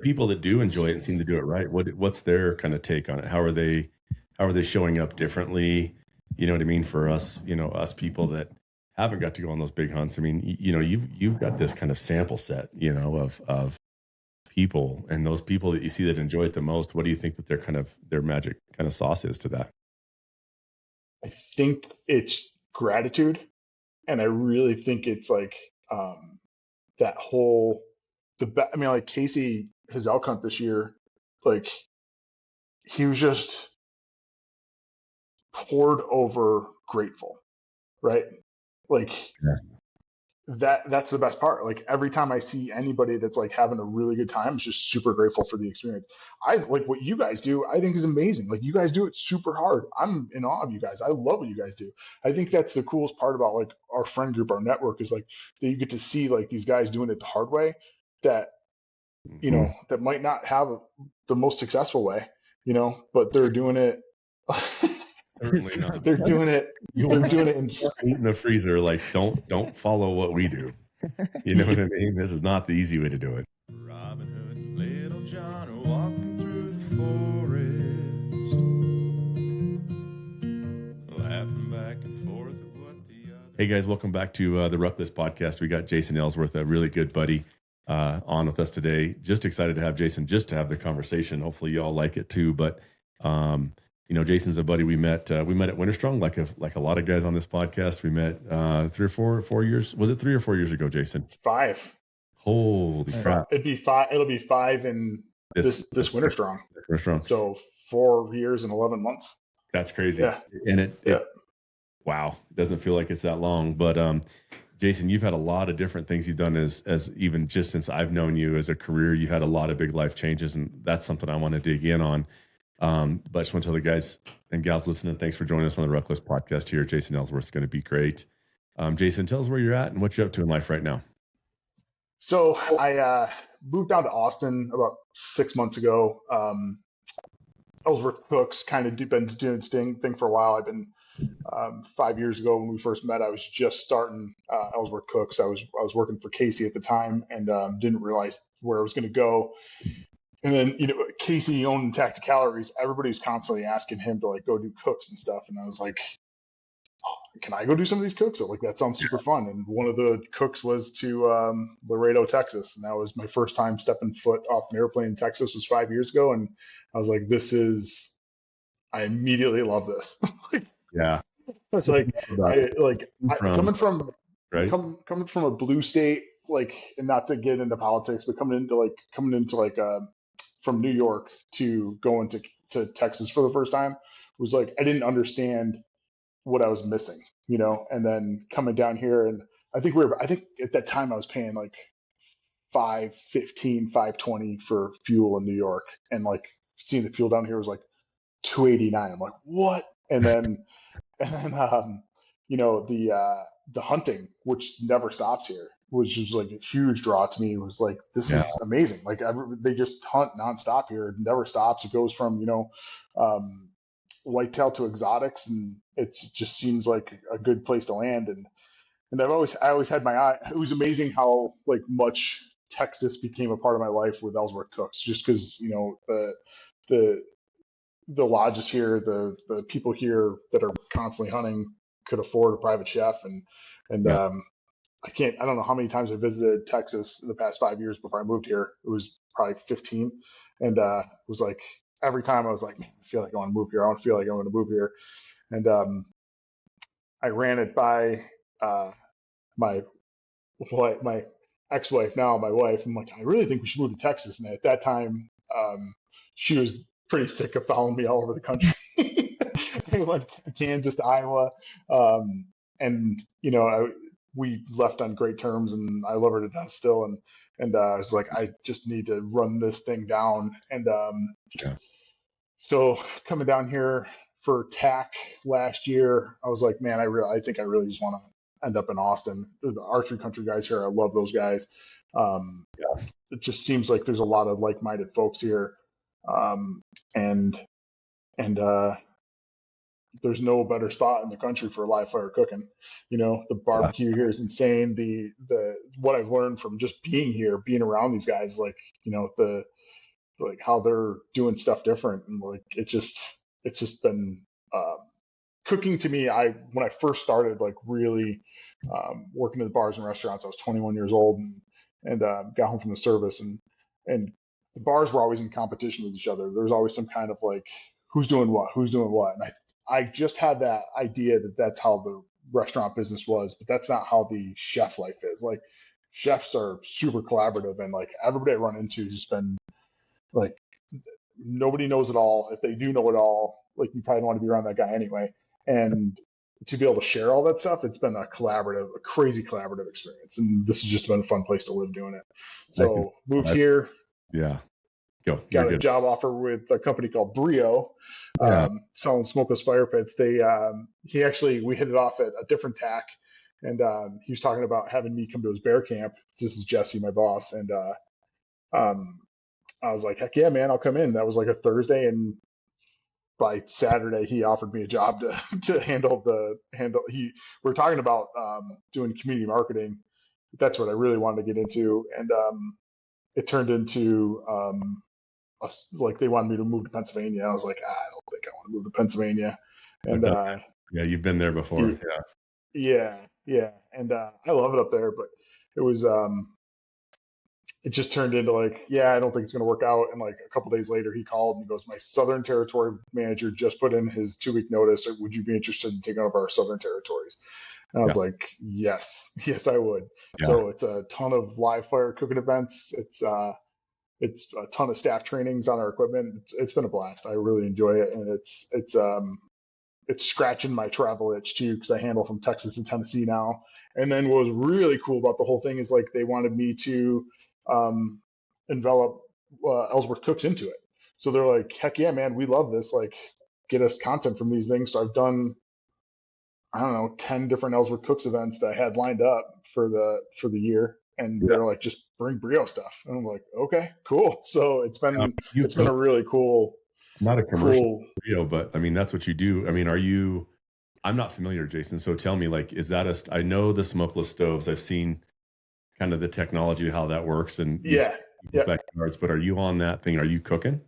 people that do enjoy it and seem to do it right, what's their kind of take on it? How are they showing up differently? You know what I mean? For us, us people that haven't got to go on those big hunts. I mean, you've got this kind of sample set, of people, and those people that you see that enjoy it the most. What do you think that their magic kind of sauce is to that? I think it's gratitude, and I really think it's like that whole I mean, like Casey, his elk hunt this year, like he was just poured over grateful, right? Like that's the best part. Like every time I see anybody that's like having a really good time, it's just super grateful for the experience. I like what you guys do. I think is amazing. Like you guys do it super hard. I'm in awe of you guys. I love what you guys do. I think that's the coolest part about like our friend group, our network is like that you get to see like these guys doing it the hard way that Mhm. that might not have the most successful way, but they're doing it. Certainly not. they're doing it. You They're want doing it in. meat in the freezer, like don't follow what we do. You know what I mean? This is not the easy way to do it. Robin Hood and Little John are walking through the forest, laughing back and forth at what the other. Hey guys, welcome back to the Ruckless podcast. We got Jason Ellsworth, a really good buddy, on with us today. Just excited to have Jason, just to have the conversation. Hopefully you all like it too. But Jason's a buddy we met at Winterstrong, like a lot of guys on this podcast. We met 3 or 4 years. Was it 3 or 4 years ago, Jason? It's 5. Holy crap! It'd be 5. It'll be 5 in this winter strong. So 4 years and 11 months. That's crazy. Yeah. And it wow, it doesn't feel like it's that long. But Jason, you've had a lot of different things you've done as even just since I've known you as a career. You've had a lot of big life changes, and that's something I want to dig in on. But I just want to tell the guys and gals listening, thanks for joining us on the Ruckless podcast here. Jason Ellsworth is going to be great. Jason, tell us where you're at and what you're up to in life right now. So I moved down to Austin about 6 months ago. Ellsworth Cooks kind of been doing this thing for a while. I've been 5 years ago when we first met. I was just starting Ellsworth Cooks. I was working for Casey at the time and didn't realize where I was going to go. And then, Casey owned Tactic Calories. Everybody was constantly asking him to like go do cooks and stuff. And I was like, can I go do some of these cooks? Like, that sounds super fun. And one of the cooks was to Laredo, Texas. And that was my first time stepping foot off an airplane in Texas was 5 years ago. And I was like, I immediately love this. Yeah. It's like, coming from a blue state, like, and not to get into politics, but coming into from New York to going to Texas for the first time was like, I didn't understand what I was missing, and then coming down here. And I think at that time I was paying like $5.15, $5.20 for fuel in New York. And like seeing the fuel down here was like $2.89. I'm like, what? And then the hunting, which never stops here, which is like a huge draw to me. It was like, this is amazing. Like they just hunt nonstop here. It never stops. It goes from, whitetail to exotics, and it just seems like a good place to land. And I always had my eye. It was amazing how like much Texas became a part of my life with Ellsworth Cooks, just because, the lodges here, the people here that are constantly hunting could afford a private chef. And I don't know how many times I visited Texas in the past 5 years before I moved here. It was probably 15. And it was like, every time I was like, man, I feel like I want to move here. I don't feel like I want to move here. And I ran it by my ex-wife, now my wife. I'm like, I really think we should move to Texas. And at that time, she was pretty sick of following me all over the country. I went to Kansas to Iowa. And, we left on great terms, and I love her to death still. And I was like, I just need to run this thing down. And so coming down here for TAC last year, I was like, man, I think I really just want to end up in Austin. The archery country guys here, I love those guys. It just seems like there's a lot of like-minded folks here. And there's no better spot in the country for live fire cooking. The barbecue here is insane. The what I've learned from just being here, being around these guys, like, the like how they're doing stuff different, and like it's just been cooking to me. When I first started like really working at the bars and restaurants, I was 21 years old, and got home from the service, and the bars were always in competition with each other. There was always some kind of like who's doing what, and I just had that idea that that's how the restaurant business was, but that's not how the chef life is. Like chefs are super collaborative, and like everybody I run into has been like nobody knows it all. If they do know it all, like you probably don't want to be around that guy anyway. And to be able to share all that stuff, it's been a crazy collaborative experience. And this has just been a fun place to live doing it. So moved here. Yeah. Go. Got a job offer with a company called Brio, selling smokeless fire pits. We hit it off at a different tack, and he was talking about having me come to his bear camp. This is Jesse, my boss, and I was like, heck yeah, man, I'll come in. That was like a Thursday, and by Saturday he offered me a job to handle. We were talking about doing community marketing. That's what I really wanted to get into, and it turned into like they wanted me to move to Pennsylvania. I was like, I don't think I want to move to Pennsylvania. And yeah, you've been there before. Yeah, and I love it up there, but it was it just turned into like, yeah, I don't think it's going to work out. And like a couple days later, he called and he goes, my Southern Territory manager just put in his 2-week notice. Would you be interested in taking over our Southern Territories? And I was like, yes, I would. Yeah. So it's a ton of live fire cooking events. It's a ton of staff trainings on our equipment. It's been a blast. I really enjoy it, and it's scratching my travel itch too, because I handle from Texas to Tennessee now. And then what was really cool about the whole thing is like they wanted me to envelop Ellsworth cooks into it. So they're like, heck yeah, man, we love this. Like, get us content from these things. So I've done, I don't know, 10 different Ellsworth cooks events that I had lined up for the year. And they're like, just bring Brio stuff. And I'm like, okay, cool. So it's been a really cool. Not a commercial Brio, but I mean, that's what you do. I mean, I'm not familiar, Jason. So tell me, like, is that I know the smokeless stoves. I've seen kind of the technology, how that works, and backyards, but are you on that thing? Are you cooking?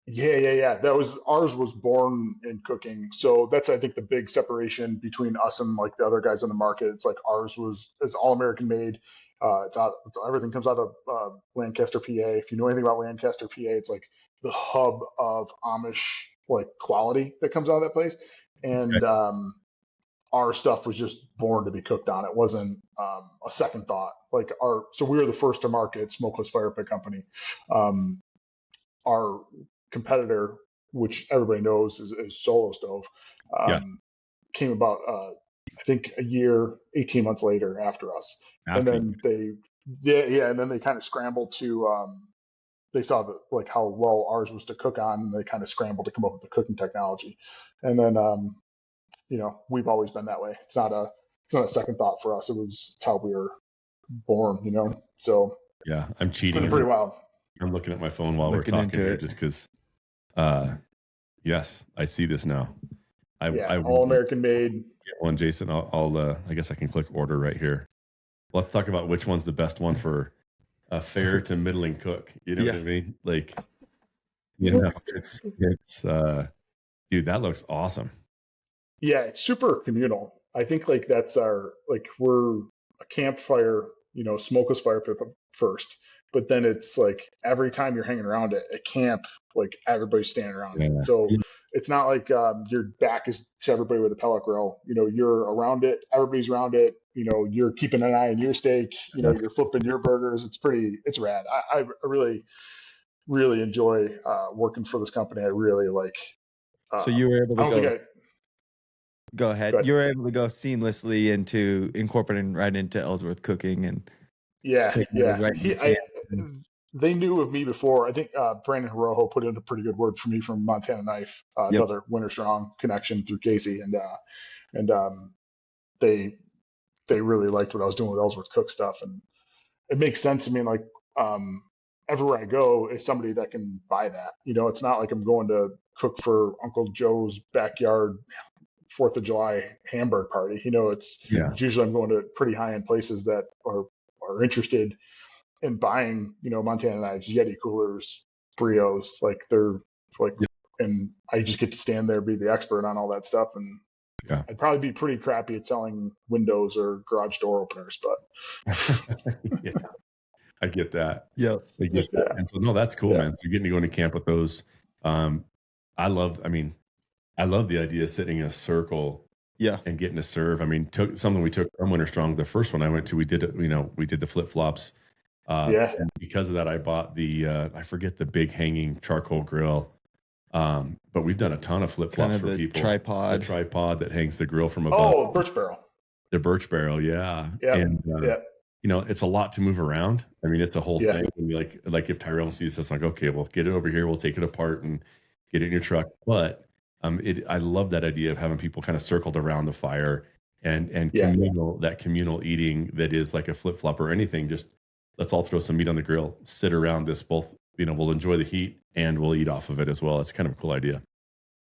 Yeah. Ours was born in cooking. So that's, I think, the big separation between us and like the other guys on the market. It's like it's all American made. Everything comes out of Lancaster, PA. If you know anything about Lancaster, PA, it's like the hub of Amish like quality that comes out of that place. And our stuff was just born to be cooked on. It wasn't a second thought. Like so we were the first to market smokeless fire pit company. Our competitor, which everybody knows is Solo Stove, came about I think a year, 18 months later after us. And then they kind of scrambled to they saw that like how well ours was to cook on, and they kind of scrambled to come up with the cooking technology. And then we've always been that way. It's not a second thought for us. It's how we were born, So yeah, I'm cheating. It's been pretty wild. I'm looking at my phone while we're talking here, just because. Yes, I see this now. All American made. Get one, Jason. I'll I guess I can click order right here. Let's talk about which one's the best one for a fair to middling cook. You know what I mean? Like, it's dude, that looks awesome. Yeah, it's super communal. I think like that's we're a campfire, smokeless fire pit first, but then it's like every time you're hanging around it at camp, like everybody's standing around it. So it's not like your back is to everybody with a pellet grill. You're around it, everybody's around it. You're keeping an eye on your steak. You're flipping your burgers. It's rad. I really, really enjoy working for this company. I really like. So you were able to go ahead. You were able to go seamlessly into incorporating right into Ellsworth cooking and they knew of me before. I think Brandon Hirojo put in a pretty good word for me from Montana Knife, another Winter Strong connection through Casey, and they really liked what I was doing with Ellsworth Cook stuff, and it makes sense to me. Like everywhere I go is somebody that can buy that. It's not like I'm going to cook for Uncle Joe's backyard 4th of July Hamburg party. It's usually I'm going to pretty high end places that are interested in buying, Montana Knives, Yeti coolers, brios. Like they're like, Yeah. and I just get to stand there, be the expert on all that stuff. And Yeah. I'd probably be pretty crappy at selling windows or garage door openers, but Yeah, I get that. Yep. I get that. And so, no, that's cool, man. So you're getting to go into camp with those. I love the idea of sitting in a circle and getting to serve. I mean, something we took from Winter Strong. The first one I went to, we did it, we did the flip-flops. And because of that, I bought the, I forget the big hanging charcoal grill. But we've done a ton of flip-flops for people. The tripod that hangs the grill from above. Oh, birch barrel. The birch barrel, yeah. Yep. And it's a lot to move around. I mean, it's a whole thing. And like if Tyrel sees this, like, okay, we'll get it over here, we'll take it apart and get it in your truck. But I love that idea of having people kind of circled around the fire and communal eating that is like a flip-flop or anything. Just let's all throw some meat on the grill, sit around this, both, we'll enjoy the heat and we'll eat off of it as well. It's kind of a cool idea.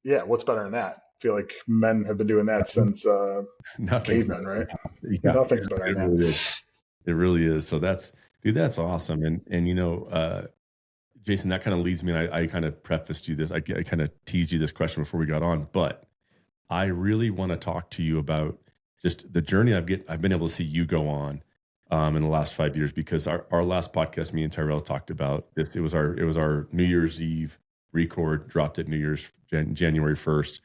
Yeah, what's better than that? I feel like men have been doing that since cavemen, right? Yeah, nothing's better than that. It really is. So that's awesome. And Jason, that kind of leads me, and I kind of prefaced you this, I kind of teased you this question before we got on, but I really want to talk to you about just the journey I've been able to see you go on in the last 5 years, because our last podcast, me and Tyrel talked about this. It was our New Year's Eve record, dropped at New Year's January 1st.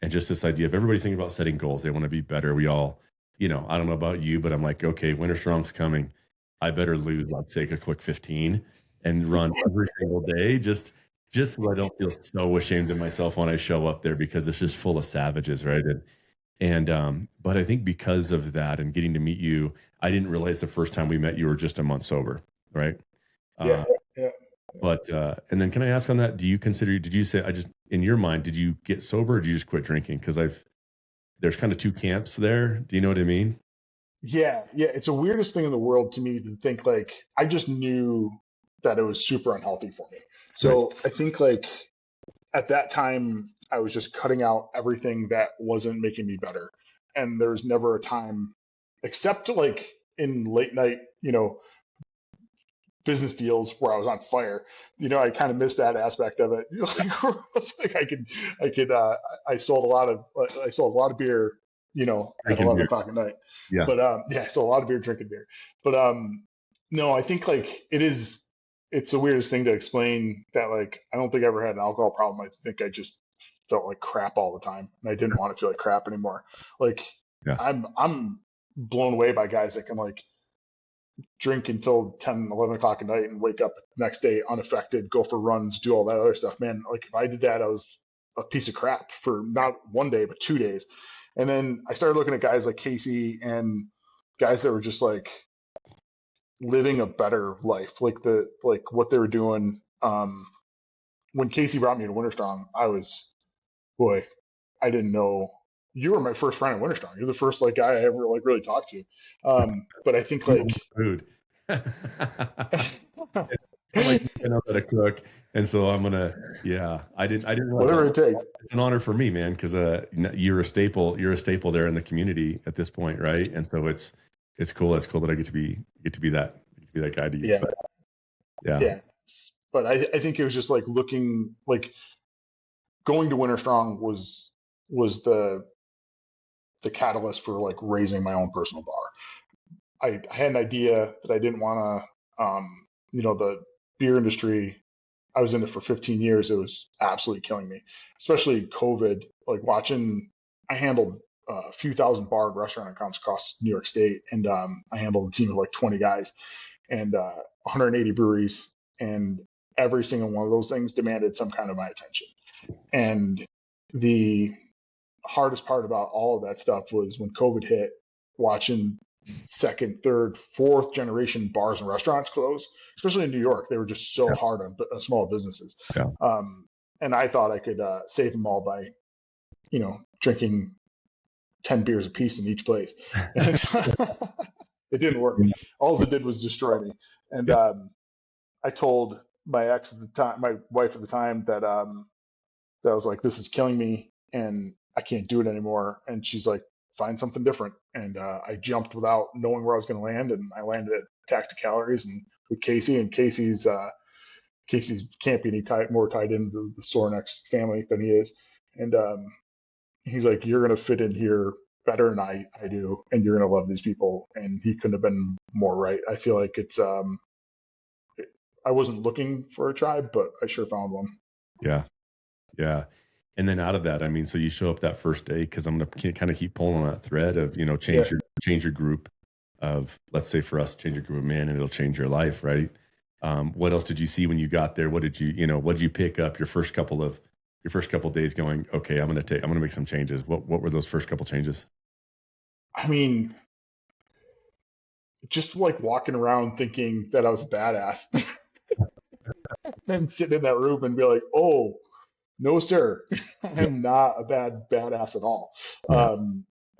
And just this idea of everybody's thinking about setting goals. They want to be better. We all, I don't know about you, but I'm like, okay, Winter Strong's coming. I better lose, let's take a quick 15 and run every single day, just so I don't feel so ashamed of myself when I show up there, because it's just full of savages, right? But I think because of that and getting to meet you, I didn't realize the first time we met you were just a month sober, right? Yeah. But and then can I ask on that? Did you say, in your mind, did you get sober or did you just quit drinking? Because there's kind of two camps there. Do you know what I mean? Yeah. It's the weirdest thing in the world to me to think like I just knew that it was super unhealthy for me. So right. I think like at that time I was just cutting out everything that wasn't making me better. And there's never a time except like in late night, business deals where I was on fire. I kind of missed that aspect of it. I sold a lot of beer, at 11 o'clock at night. Yeah. But I sold a lot of beer, drinking beer. But no, I think like it's the weirdest thing to explain that like I don't think I ever had an alcohol problem. I think I just felt like crap all the time and I didn't want to feel like crap anymore. Like I'm blown away by guys that can like drink until 10, 11 o'clock at night and wake up next day unaffected, go for runs, do all that other stuff. Man, like if I did that, I was a piece of crap for not one day, but 2 days. And then I started looking at guys like Casey and guys that were just like living a better life, like what they were doing. When Casey brought me to Winter Strong, I didn't know. You were my first friend at Winter Strong. You're the first like guy I ever like really talked to. But I think like food. I'm like, I know how to cook, and so I'm gonna. Yeah, I didn't. Whatever it takes. It's an honor for me, man, because you're a staple. You're a staple there in the community at this point, right? And so it's cool. It's cool that I get to be that guy to you. Yeah. But, yeah. But I think it was just like looking like going to Winter Strong was the catalyst for like raising my own personal bar. I had an idea that I didn't want to, the beer industry, I was in it for 15 years. It was absolutely killing me, especially COVID, like I handled a few thousand bar and restaurant accounts across New York State. And I handled a team of like 20 guys and 180 breweries. And every single one of those things demanded some kind of my attention. And the hardest part about all of that stuff was when COVID hit, watching second, third, fourth generation bars and restaurants close, especially in New York. They were just so hard on small businesses. Yeah. And I thought I could save them all by, drinking 10 beers a piece in each place. And it didn't work. All it did was destroy me. And I told my wife at the time that that I was like, this is killing me and I can't do it anymore. And she's like, find something different. And I jumped without knowing where I was going to land. And I landed at Tactic Calories and with Casey. And Casey's Casey can't be any more tied into the Sorinex family than he is. And he's like, you're going to fit in here better than I do, and you're going to love these people. And he couldn't have been more right. I feel like it's, I wasn't looking for a tribe, but I sure found one. Yeah. Yeah. And then out of that, I mean, so you show up that first day, because I'm going to kind of keep pulling on that thread of, change your group of, let's say for us, change your group of men, and it'll change your life. Right. What else did you see when you got there? What did you pick up your first couple of days going, okay, I'm going to make some changes. What were those first couple changes? I mean, just like walking around thinking that I was a badass and sitting in that room and be like, oh, no, sir, I'm not a badass at all. Yeah.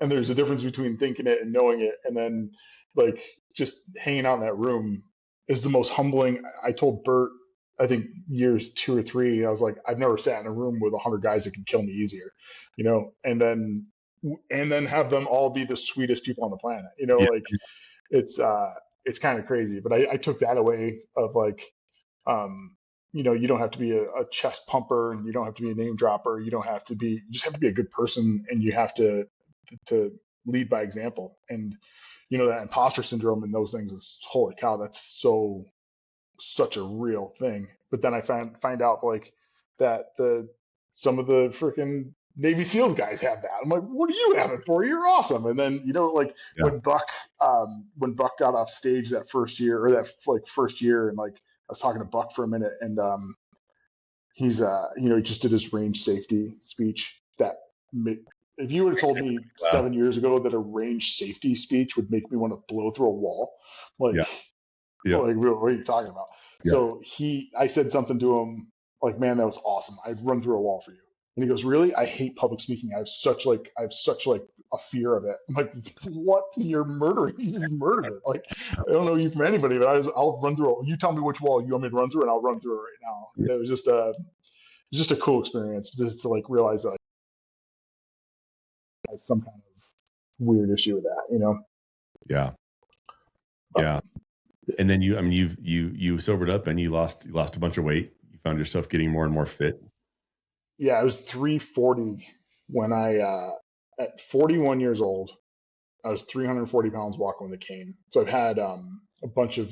And there's a difference between thinking it and knowing it. And then like just hanging out in that room is the most humbling. I told Bert, I think years 2 or 3, I was like, I've never sat in a room with 100 guys that could kill me easier, and then have them all be the sweetest people on the planet, like it's kind of crazy. But I took that away of like, you don't have to be a chest pumper, and you don't have to be a name dropper. You just have to be a good person, and you have to lead by example. And, that imposter syndrome and those things is, holy cow, that's such a real thing. But then I find out like that some of the freaking Navy SEAL guys have that. I'm like, what do you have it for? You're awesome. And then, when Buck got off stage that first year, and like, I was talking to Buck for a minute, and he's he just did his range safety speech. If you would have told me 7 years ago that a range safety speech would make me want to blow through a wall, like, like, what are you talking about? Yeah. So I said something to him like, man, that was awesome. I'd run through a wall for you. And he goes, really? I hate public speaking. I have such a fear of it. I'm like, what? You're murdering. You just murdered it. Like, I don't know you from anybody, but I'll run through it. You tell me which wall you want me to run through, and I'll run through it right now. Yeah. It was just a cool experience to like realize that I had some kind of weird issue with that, Yeah. Yeah. And then you sobered up, and you lost a bunch of weight. You found yourself getting more and more fit. Yeah, I was 340 when at 41 years old, I was 340 pounds walking with a cane. So I've had a bunch of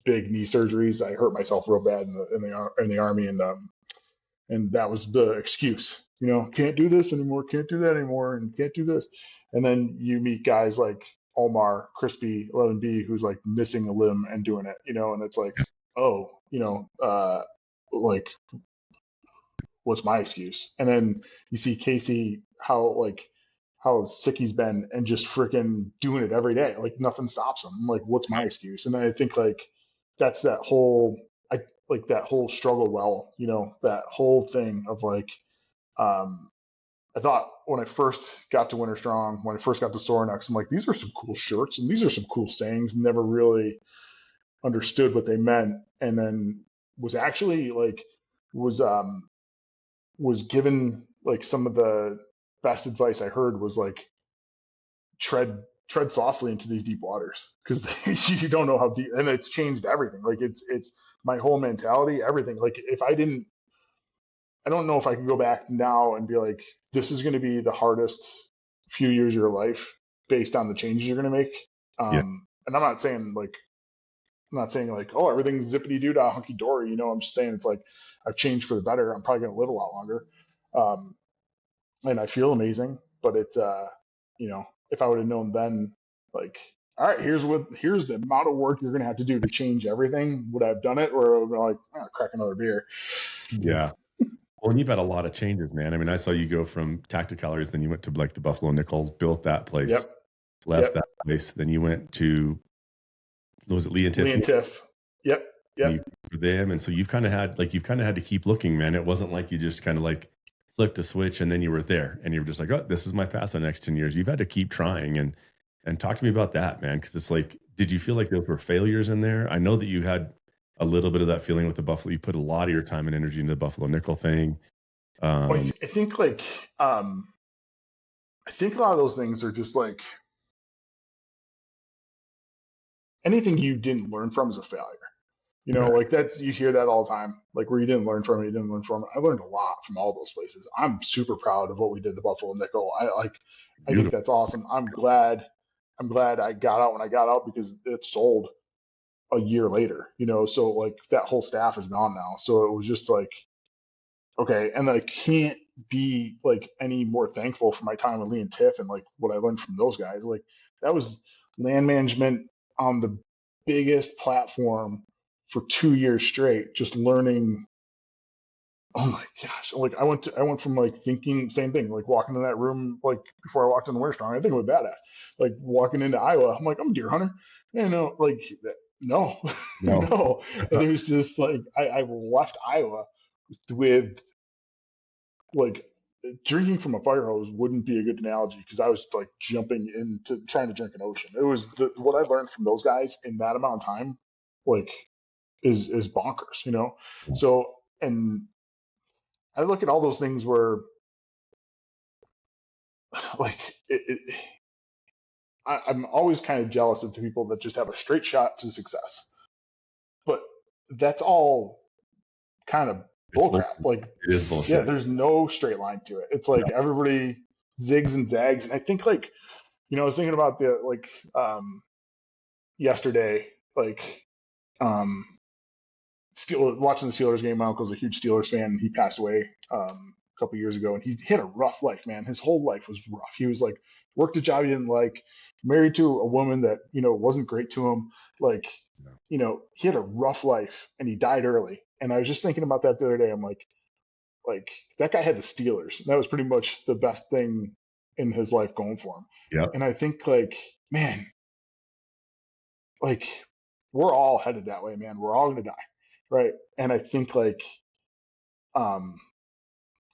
big knee surgeries. I hurt myself real bad in the Army, and that was the excuse. Can't do this anymore, can't do that anymore, and can't do this. And then you meet guys like Omar Crispy 11B, who's like missing a limb and doing it, and it's like, oh, like, what's my excuse? And then you see Casey, how sick he's been, and just freaking doing it every day. Like, nothing stops him. I'm like, what's my excuse? And then I think like that's that whole struggle. That whole thing of like, I thought when I first got to Winter Strong, when I first got to Sorinex, I'm like, these are some cool shirts and these are some cool sayings. Never really understood what they meant, and then was actually like was given like some of the best advice I heard was like, tread softly into these deep waters, because you don't know how deep, and it's changed everything. Like, it's my whole mentality, everything. Like, I don't know if I could go back now and be like, this is going to be the hardest few years of your life based on the changes you're going to make. And I'm not saying like, oh, everything's zippity doo dah hunky dory. I'm just saying it's like, I've changed for the better. I'm probably going to live a lot longer. And I feel amazing, but it's, if I would have known then, like, all right, here's the amount of work you're going to have to do to change everything, would I have done it, or would I have been like, crack another beer? Yeah. Well, and you've had a lot of changes, man. I mean, I saw you go from Tacticalories, then you went to like the Buffalo Nickels, built that place, left that place, then you went to, was it Lee and Tiff? Lee and Tiff. Yep. For them, and so you've kind of had to keep looking, man. It wasn't like you just kind of like flipped a switch and then you were there, and you were just like, oh, this is my path the next 10 years. You've had to keep trying, and talk to me about that, man, because it's like, did you feel like those were failures in there? I know that you had a little bit of that feeling with the Buffalo. You put a lot of your time and energy into the Buffalo Nickel thing. Well, I think like, I think a lot of those things are just like, anything you didn't learn from is a failure. You know, like you hear that all the time, like where you didn't learn from it, you didn't learn from it. I learned a lot from all those places. I'm super proud of what we did, the Buffalo Nickel. I think that's awesome. I'm glad I got out when I got out because it sold a year later, you know, so like that whole staff is gone now. So it was just like, okay. And I can't be like any more thankful for my time with Lee and Tiff and like what I learned from those guys. Like that was land management on the biggest platform for 2 years straight, just learning. Oh my gosh. Like I went from like thinking same thing, like walking in that room, like before I walked in the Winter Strong, I think it was badass. Like walking into Iowa, I'm like, I'm a deer hunter. You know, like no, no. And it was just like, I left Iowa with like drinking from a fire hose wouldn't be a good analogy because I was like jumping into trying to drink an ocean. It was what I learned from those guys in that amount of time, like is bonkers, you know? So, and I look at all those things where like I'm always kind of jealous of the people that just have a straight shot to success, but that's all kind of bullcrap. Like it is bullshit. Yeah, there's no straight line to it. It's like everybody zigs and zags. And I think like, you know, I was thinking about yesterday, like watching the Steelers game. My uncle's a huge Steelers fan. He passed away a couple years ago, and he had a rough life, man. His whole life was rough. He was like worked a job he didn't like, married to a woman that, you know, wasn't great to him. Like, you know, he had a rough life, and he died early. And I was just thinking about that the other day. I'm like that guy had the Steelers. And that was pretty much the best thing in his life going for him. Yeah. And I think like, man, like we're all headed that way, man. We're all gonna die. Right. And I think like, I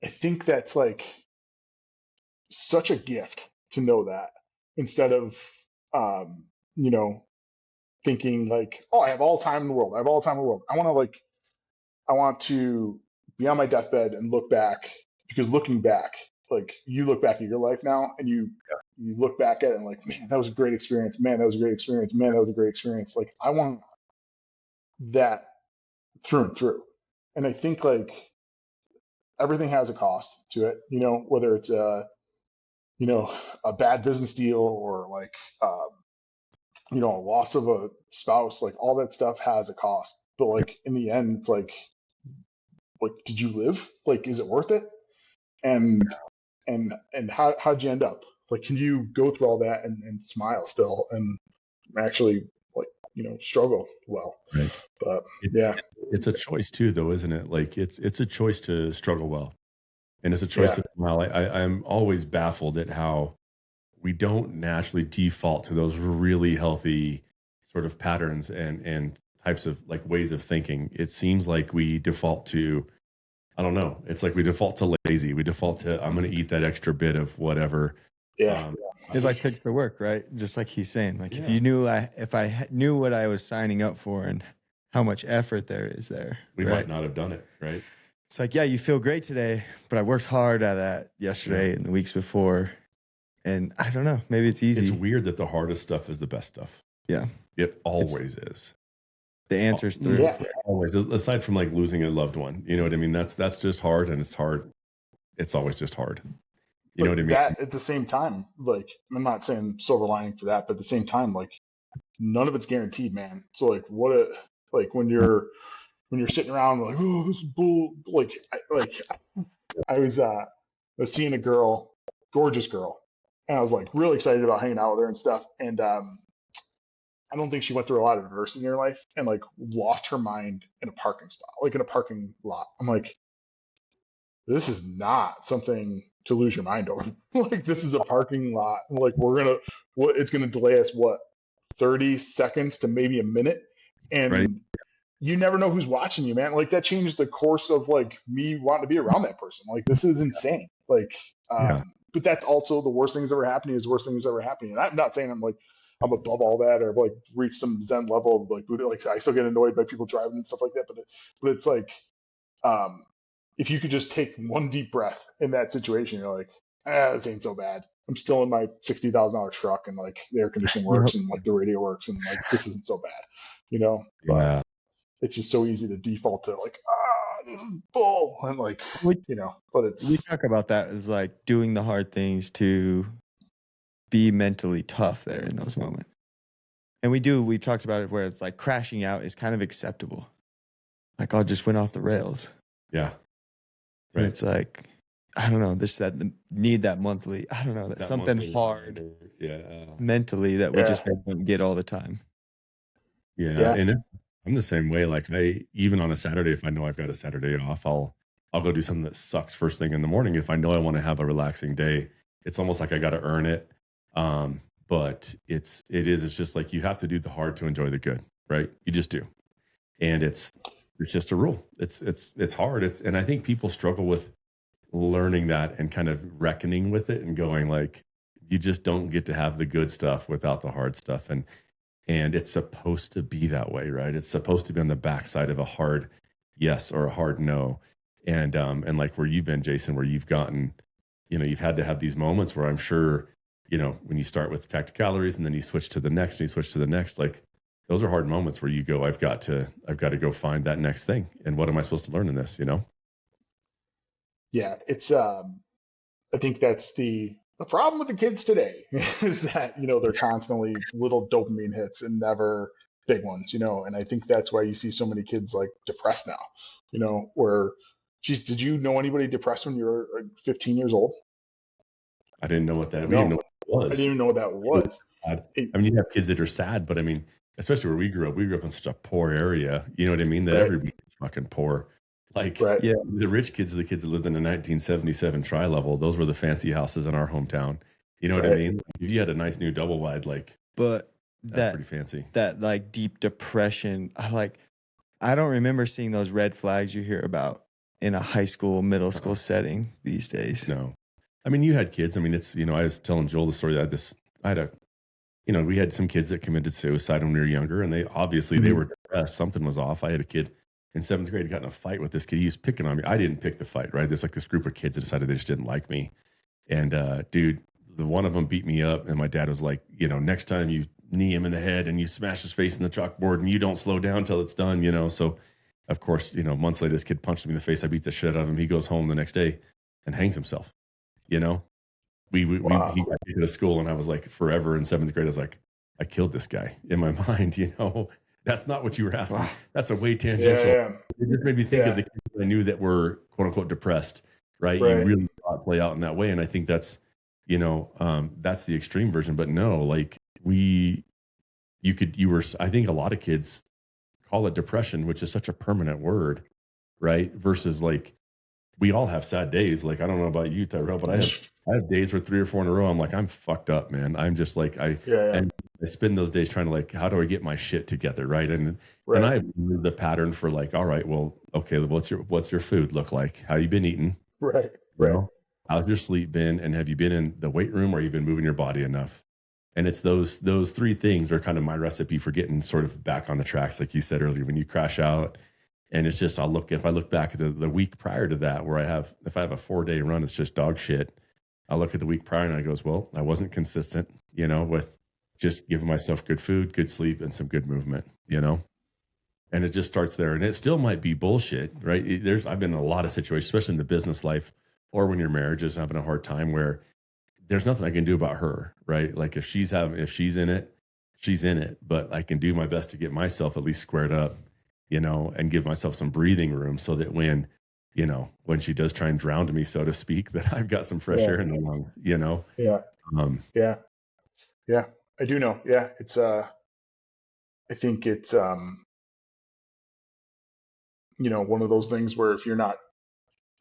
think that's like such a gift to know that instead of, you know, thinking like, oh, I have all time in the world. I have all time in the world. I want to be on my deathbed and look back, because looking back, like you look back at your life now and you look back at it and like, man, that was a great experience. Man, that was a great experience. Man, that was a great experience. Like I want that through and through. And I think like everything has a cost to it, you know, whether it's you know, a bad business deal or like, you know, a loss of a spouse, like all that stuff has a cost. But like in the end, it's like, did you live? Like, is it worth it? And how'd you end up? Like, can you go through all that and smile still and actually like, you know, struggle well? Right. But it's a choice too, though, isn't it? Like it's a choice to struggle well, and it's a choice to smile. I'm always baffled at how we don't naturally default to those really healthy sort of patterns and types of like ways of thinking. It seems like we default to, I don't know. It's like we default to lazy. We default to, I'm going to eat that extra bit of whatever. Yeah. It like picks the work, right? Just like he's saying, like if you knew if I knew what I was signing up for and how much effort there is there, we might not have done it, right? It's like, yeah, you feel great today, but I worked hard at that yesterday and the weeks before. And I don't know, maybe it's easy. It's weird that the hardest stuff is the best stuff. Yeah. It always is. The answer's through. Yeah. Always. Aside from like losing a loved one, you know what I mean? That's just hard, and it's hard. It's always just hard. You know what I mean? That at the same time, like I'm not saying silver lining for that, but at the same time, like none of it's guaranteed, man. So like like when you're sitting around like, oh, this is bull. Like I was seeing a girl, gorgeous girl, and I was like really excited about hanging out with her and stuff. And I don't think she went through a lot of adversity in her life and like lost her mind in a parking spot, like in a parking lot. I'm like, this is not something to lose your mind over. Like this is a parking lot. Like it's gonna delay us 30 seconds to maybe a minute, and you never know who's watching you, man. Like that changed the course of like me wanting to be around that person. Like this is insane. Like, but that's also the worst thing that's ever happening is the worst thing that's ever happening. And I'm not saying I'm above all that or like reach some Zen level of like Buddha. Like I still get annoyed by people driving and stuff like that. But it's like, if you could just take one deep breath in that situation, you're like, this ain't so bad. I'm still in my $60,000 truck and like the air conditioning works and like the radio works and like this isn't so bad, you know? Yeah. it's just so easy to default to like, this is bull. And like, but we talk about that as like doing the hard things to be mentally tough there in those moments. And we've talked about it where it's like crashing out is kind of acceptable. Like, I just went off the rails. Yeah. Right. And it's like, I don't know, there's that need that monthly, I don't know, that's something hard mentally that we just don't get all the time. Yeah. And I'm the same way. Like even on a Saturday, if I know I've got a Saturday off, I'll go do something that sucks first thing in the morning. If I know I want to have a relaxing day, it's almost like I got to earn it. But it's just like, you have to do the hard to enjoy the good, right? You just do. And it's just a rule. It's hard. And I think people struggle with learning that and kind of reckoning with it and going like, you just don't get to have the good stuff without the hard stuff. And it's supposed to be that way, right? It's supposed to be on the backside of a hard yes or a hard no. And like where you've been, Jason, where you've gotten, you've had to have these moments where I'm sure, when you start with tactic calories and then you switch to the next and you switch to the next, like those are hard moments where you go, I've got to go find that next thing. And what am I supposed to learn in this, Yeah, it's I think that's the problem with the kids today is that, they're constantly little dopamine hits and never big ones, and I think that's why you see so many kids like depressed now, where, geez, did you know anybody depressed when you were 15 years old? I didn't know what that was. I didn't even know what that was. I mean, you have kids that are sad, but I mean, especially where we grew up in such a poor area, you know what I mean? That everybody's fucking poor. Like the rich kids, the kids that lived in the 1977 tri-level, those were the fancy houses in our hometown. You know what I mean? If you had a nice new double wide, but that's pretty fancy. That like deep depression, I don't remember seeing those red flags you hear about in a high school, middle school setting these days. No. I mean, you had kids. I mean, it's, I was telling Joel the story that we had some kids that committed suicide when we were younger, and they were depressed. Something was off. I had a kid in 7th grade who got in a fight with this kid. He was picking on me. I didn't pick the fight, right? There's like this group of kids that decided they just didn't like me. And dude, the one of them beat me up, and my dad was like, next time you knee him in the head and you smash his face in the chalkboard and you don't slow down till it's done, So of course, months later, this kid punched me in the face. I beat the shit out of him. He goes home the next day and hangs himself. He got kicked out of school, and I was like, forever in 7th grade, I was like, I killed this guy in my mind. That's not what you were asking. Wow. That's a way tangential. Yeah. It just made me think of the kids I knew that were quote unquote depressed, right? You really saw it play out in that way. And I think that's, that's the extreme version, but no, like I think a lot of kids call it depression, which is such a permanent word, right? Versus like, we all have sad days. Like, I don't know about you, Tyrel, but I have days where 3 or 4 in a row, I'm like, I'm fucked up, man. I'm just like, and I spend those days trying to like, how do I get my shit together, right? And I have the pattern for like, all right, well, okay, what's your food look like? How you been eating? Right. How's your sleep been? And have you been in the weight room, or you've been moving your body enough? And it's those 3 things are kind of my recipe for getting sort of back on the tracks, like you said earlier, when you crash out. And it's just, if I look back at the week prior to that, where if I have a 4-day run, it's just dog shit. I look at the week prior and I goes, well, I wasn't consistent, with just giving myself good food, good sleep, and some good movement, and it just starts there. And it still might be bullshit, right? I've been in a lot of situations, especially in the business life, or when your marriage is having a hard time, where there's nothing I can do about her, right? Like if she's in it, she's in it, but I can do my best to get myself at least squared up, and give myself some breathing room, so that when she does try and drown me, so to speak, that I've got some fresh air in the lungs, Yeah. I do know. Yeah. It's, I think it's, one of those things where if you're not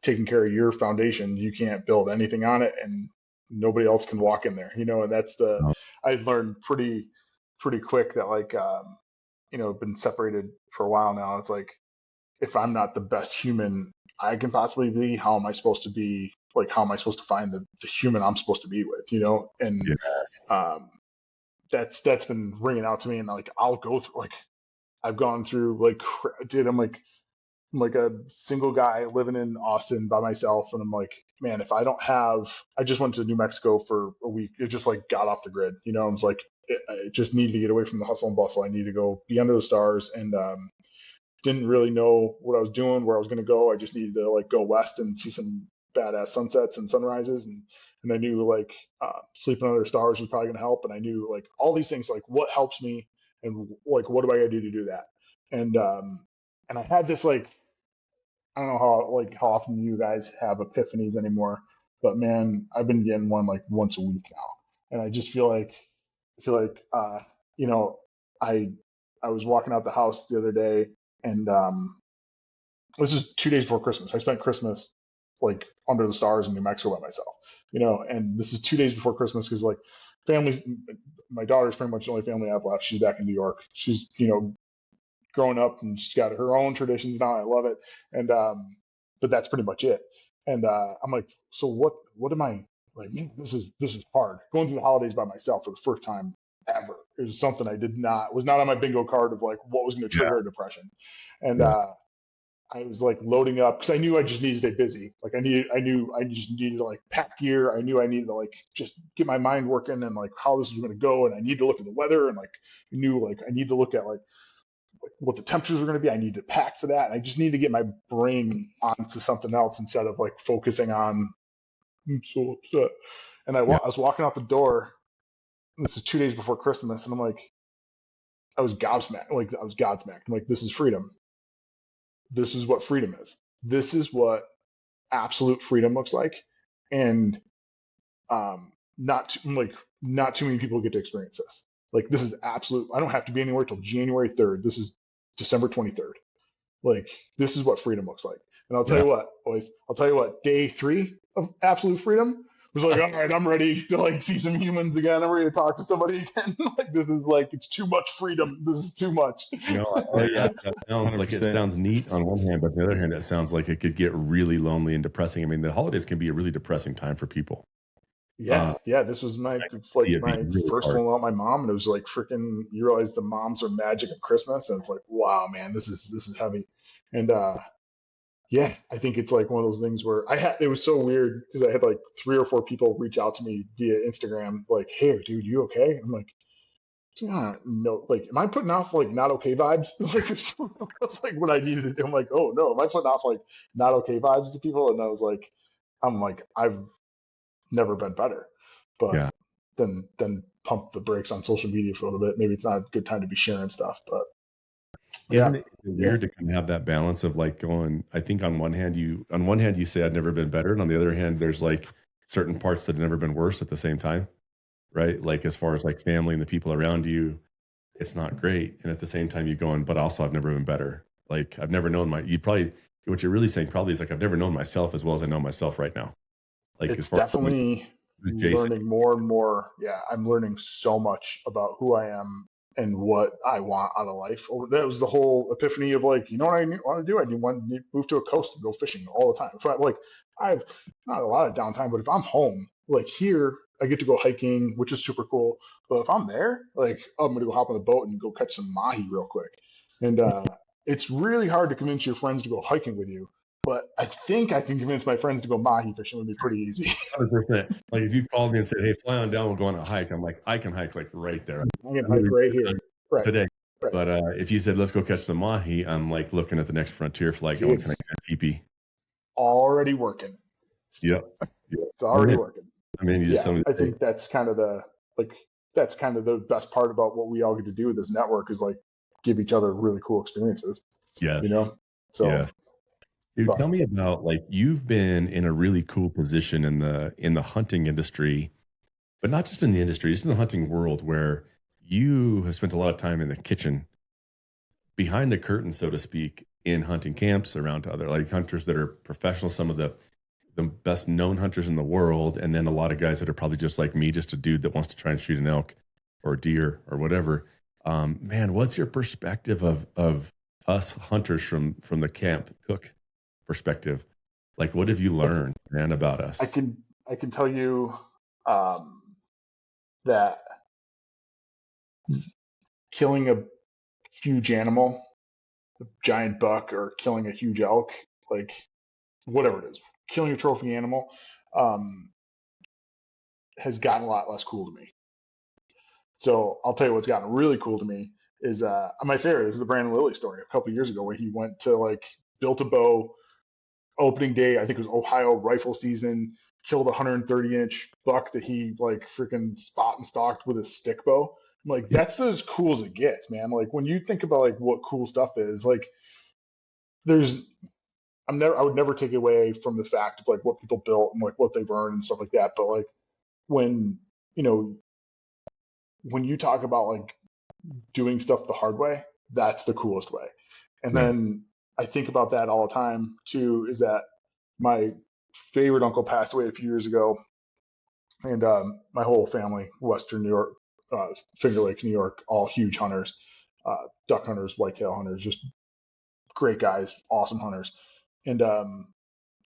taking care of your foundation, you can't build anything on it, and nobody else can walk in there, and that's I learned pretty quick that like, been separated for a while now. It's like, if I'm not the best human I can possibly be, how am I supposed to be? Like, how am I supposed to find the human I'm supposed to be with? And that's been ringing out to me. And like, I'll go through, like, I've gone through like, dude, I'm like a single guy living in Austin by myself, and I'm like, man, if I don't have, I just went to New Mexico for a week. It just like got off the grid. I was like, I just need to get away from the hustle and bustle. I need to go be under the stars and didn't really know what I was doing, where I was going to go. I just needed to like go west and see some badass sunsets and sunrises, and I knew like sleeping under the stars was probably going to help, and I knew like all these things, like what helps me, and like what do I got to do that, and I had this like, I don't know how often you guys have epiphanies anymore, but man, I've been getting one like once a week now, and I just feel like you know, I I was walking out the house the other day, and this is 2 days before Christmas. I spent Christmas like under the stars in New Mexico by myself, and this is 2 days before Christmas because like families, my daughter's pretty much the only family I've left. She's back in New York. She's grown up and she's got her own traditions now. I love it. And but that's pretty much it. And I'm like, so what am I like? Man, this is hard. Going through the holidays by myself for the first time ever. It was something I was not on my bingo card of like what was going to trigger a depression. And I was like loading up because I knew I just needed to stay busy. Like I knew I just needed to like pack gear. I knew I needed to like just get my mind working and like how this was going to go. And I need to look at the weather and like I knew like I need to look at like what the temperatures were going to be. I need to pack for that. And I just need to get my brain onto something else instead of like focusing on, I'm so upset. And I was walking out the door, and this is 2 days before Christmas. And I'm like, I was gobsmacked. Like I was godsmacked. I'm like, this is freedom. This is what freedom is. This is what absolute freedom looks like. And not too many people get to experience this. Like this is absolute. I don't have to be anywhere till January 3rd. This is December 23rd. Like this is what freedom looks like. And I'll tell you what, boys. I'll tell you what. Day 3 of absolute freedom was like, all right, I'm ready to like see some humans again. I'm ready to talk to somebody again. Like this is like it's too much freedom. This is too much. That sounds like it sounds neat on one hand, but on the other hand, it sounds like it could get really lonely and depressing. I mean, the holidays can be a really depressing time for people. Yeah, this was my first one without my mom, and it was like freaking. You realize the moms are magic at Christmas, and it's like, wow, man, this is heavy, and I think it's like one of those things where it was so weird because I had like 3 or 4 people reach out to me via Instagram, like, hey, dude, you okay? I'm like, yeah, no, like, am I putting off like not okay vibes? Like, that's like what I needed to do. I'm like, oh no, am I putting off like not okay vibes to people? And I'm like, I've never been better. But then pump the brakes on social media for a little bit. Maybe it's not a good time to be sharing stuff, but isn't it weird to kind of have that balance of like going, I think on one hand you say I've never been better, and on the other hand there's like certain parts that have never been worse at the same time, right? Like as far as like family and the people around you, it's not great, and at the same time you're going, but also I've never been better. Like I've never known what you're really saying probably is like I've never known myself as well as I know myself right now. Like it's as far definitely learning more and more. Yeah, I'm learning so much about who I am and what I want out of life. That was the whole epiphany of like, you know what I want to do? I want to move to a coast and go fishing all the time. So I have not a lot of downtime, but if I'm home, like here, I get to go hiking, which is super cool. But if I'm there, like I'm gonna go hop on the boat and go catch some mahi real quick. And it's really hard to convince your friends to go hiking with you. But I think I can convince my friends to go mahi fishing would be pretty easy. 100%. Like if you called me and said, hey, fly on down, we'll go on a hike. I'm like, I can hike like right there. I'm gonna hike right here. Right. Today. Right. But if you said, let's go catch some mahi, I'm like looking at the next frontier flight going, can I get a teepee? Already working. Yep. It's already working. I mean, you just tell me. I think that's kind of the best part about what we all get to do with this network is like give each other really cool experiences. Yes. So yes. Dude, tell me about like you've been in a really cool position in the hunting industry, but not just in the industry, just in the hunting world, where you have spent a lot of time in the kitchen, behind the curtain, so to speak, in hunting camps around other like hunters that are professional, some of the best known hunters in the world, and then a lot of guys that are probably just like me, just a dude that wants to try and shoot an elk or a deer or whatever. Man, what's your perspective of us hunters from the camp cook perspective? Like, what have you learned, man, about us? I can tell you that killing a huge animal, a giant buck, or killing a huge elk, like whatever it is, killing a trophy animal has gotten a lot less cool to me. So I'll tell you what's gotten really cool to me is my favorite is the Brandon Lilly story a couple years ago where he went to like built a bow opening day. I think it was Ohio rifle season. Killed a 130-inch buck that he like freaking spot and stalked with a stick bow. I'm like, that's as cool as it gets, man. Like when you think about like what cool stuff is, like there's I would never take away from the fact of like what people built and like what they've earned and stuff like that. But like when you know when you talk about like doing stuff the hard way, that's the coolest way. And Right. then I think about that all the time too, is that my favorite uncle passed away a few years ago, and my whole family, Western New York, Finger Lakes, New York, all huge hunters, duck hunters, whitetail hunters, just great guys, awesome hunters. And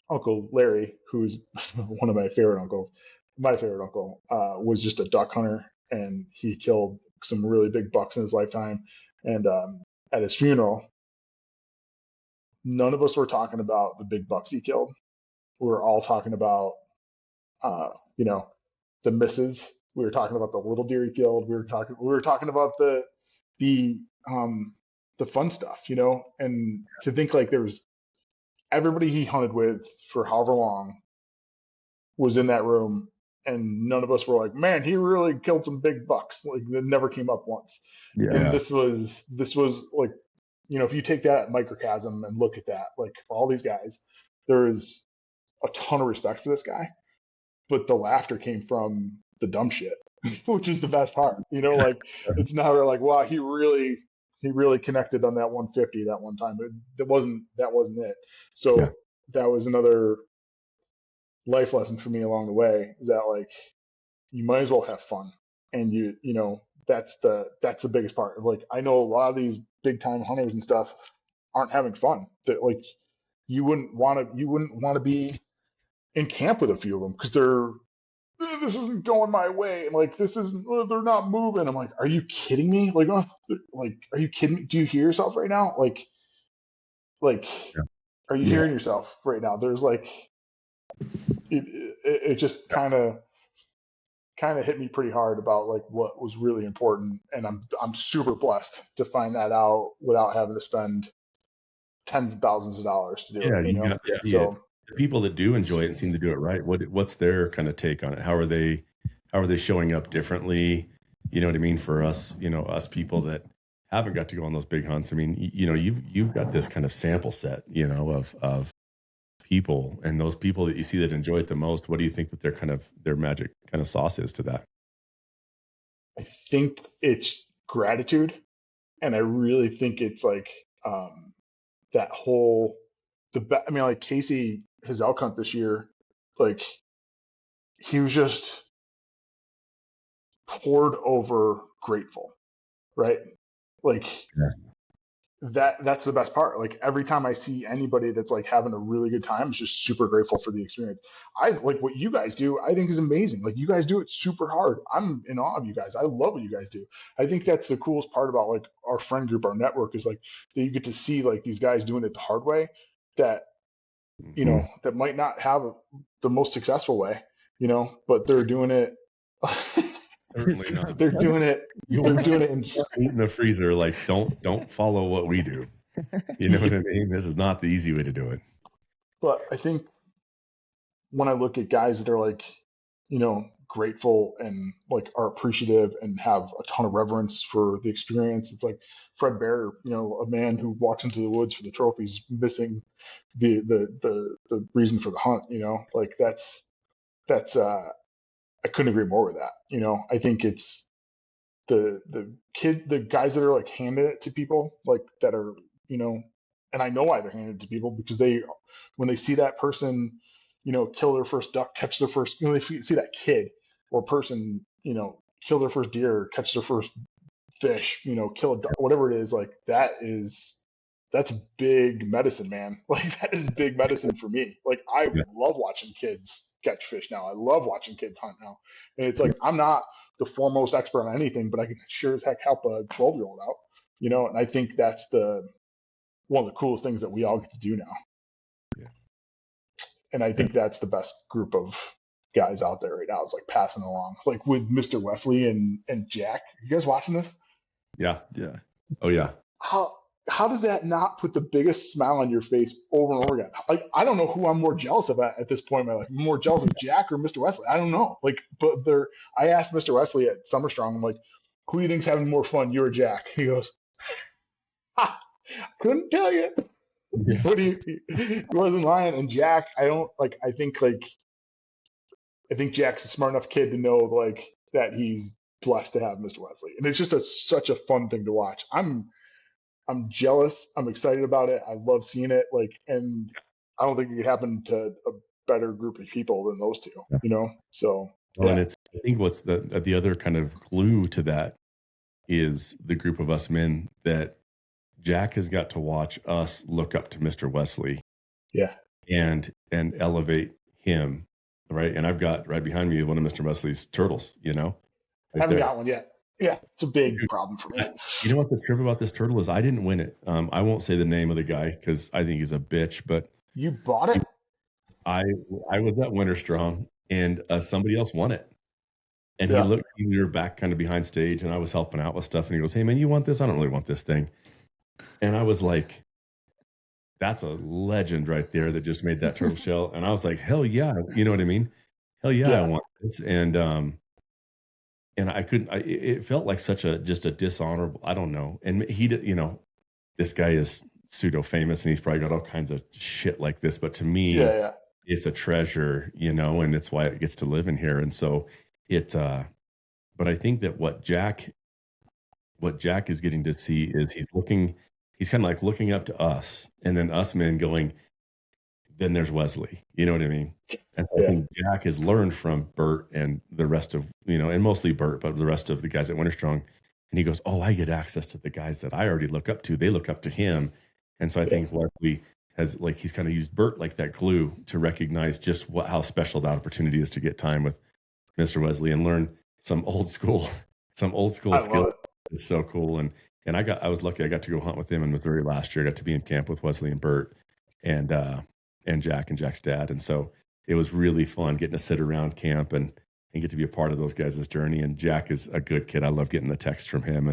Uncle Larry, who's one of my favorite uncles, was just a duck hunter, and he killed some really big bucks in his lifetime. And at his funeral, none of us were talking about the big bucks he killed. We were all talking about, you know, the misses. We were talking about the little deer he killed. We were talking about the fun stuff, you know. And to think like there was everybody he hunted with for however long was in that room, and none of us were like, man, he really killed some big bucks. Like that never came up once. Yeah. And this was like, you know, if you take that microcosm and look at that, like for all these guys, there is a ton of respect for this guy, but the laughter came from the dumb shit, which is the best part. You know, like it's not like, wow, he really connected on that 150 that one time. But that wasn't it. So Yeah. that was another life lesson for me along the way, is that like you might as well have fun. And you know, that's the biggest part. Like I know a lot of these big time hunters and stuff aren't having fun. That like you wouldn't want to be in camp with a few of them because this isn't going my way, and like this is they're not moving. I'm like, are you kidding me? Like are you kidding me? Do you hear yourself right now? Like Yeah. are you hearing yourself right now? There's like it just kind of hit me pretty hard about like what was really important, and I'm super blessed to find that out without having to spend tens of thousands of dollars to do it. You know, got to see it. so The people that do enjoy it and seem to do it right, what's their kind of take on it? How are they showing up differently? You know what I mean? For us, you know, us people that haven't got to go on those big hunts. I mean, you know, you've got this kind of sample set, you know, of people, and those people that you see that enjoy it the most. What do you think that their magic kind of sauce is to that? I think it's gratitude, and I really think it's like that whole I mean, like Casey, his elk hunt this year, like he was just poured over grateful, right? Like that's the best part. Like every time I see anybody that's like having a really good time, I'm just super grateful for the experience. I like what you guys do. I think is amazing. Like you guys do it super hard. I'm in awe of you guys. I love what you guys do. I think that's the coolest part about like our friend group, our network, is like that you get to see like these guys doing it the hard way, that you know, that might not have the most successful way, you know, but they're doing it. Certainly not. They're doing it in the freezer. Like, don't follow what we do. You know what I mean? This is not the easy way to do it. But I think when I look at guys that are like, you know, grateful and like are appreciative and have a ton of reverence for the experience, it's like Fred Bear, you know, a man who walks into the woods for the trophies, missing the reason for the hunt. You know, like that's I couldn't agree more with that. You know, I think it's the guys that are like handing it to people, like that are, you know, and I know why they're handing it to people, because when they see that person, you know, kill their first duck, catch their first, you know, they see that kid or person, you know, kill their first deer, catch their first fish, you know, kill a duck, whatever it is, like that's big medicine, man. Like that is big medicine for me. Like I love watching kids catch fish now. I love watching kids hunt now. And it's like, I'm not the foremost expert on anything, but I can sure as heck help a 12-year-old out, you know? And I think that's one of the coolest things that we all get to do now. Yeah. And I think that's the best group of guys out there right now. It's like passing along, like with Mr. Wesley and Jack. You guys watching this? Yeah. Oh yeah. How does that not put the biggest smile on your face over and over again? Like, I don't know who I'm more jealous of at this point in my life. I'm more jealous of Jack or Mr. Wesley. I don't know. Like, but I asked Mr. Wesley at Summer Strong, I'm like, who do you think's having more fun, you or Jack? He goes, ha, couldn't tell you. Yeah. What do you? He wasn't lying. And Jack, I don't like. I think Jack's a smart enough kid to know like that he's blessed to have Mr. Wesley, and it's just such a fun thing to watch. I'm jealous. I'm excited about it. I love seeing it. Like, and I don't think it could happen to a better group of people than those two. You know. So Well, and it's I think what's the other kind of glue to that is the group of us men that Jack has got to watch us look up to Mr. Wesley yeah, and elevate him, right? And I've got right behind me one of Mr. Wesley's turtles, I right haven't there. got one yet. Yeah, it's a big problem for me. You know what the trip about this turtle is? I didn't win it. I won't say the name of the guy because I think he's a bitch, but You bought it? I I was at Winter Strong and somebody else won it. And he Yeah. looked, we were back kind of behind stage and I was helping out with stuff. And he goes, "Hey man, you want this? I don't really want this thing." And I was like, that's a legend right there that just made that turtle shell. And I was like, hell yeah. You know what I mean? Hell yeah, I Yeah. want this. And I couldn't, it felt like such a, just a dishonorable, I don't know. And he did, you know, this guy is pseudo famous and he's probably got all kinds of shit like this. But to me, Yeah. it's a treasure, you know, and it's why it gets to live in here. And so but I think that what Jack is getting to see is he's kind of like looking up to us and then us men going, then there's Wesley. You know what I mean? And so I Yeah. think Jack has learned from Bert and the rest of, you know, and mostly Bert, but the rest of the guys at Winter Strong. And he goes, oh, I get access to the guys that I already look up to. They look up to him. And so I think Wesley has like, he's kind of used Bert like that glue to recognize just how special that opportunity is to get time with Mr. Wesley and learn some old school, I skills. love it. It's so cool. And I was lucky. I got to go hunt with him in Missouri last year. I got to be in camp with Wesley and Bert and, Jack and Jack's dad. And so it was really fun getting to sit around camp and get to be a part of those guys' journey. And Jack is a good kid. I love getting the text from him.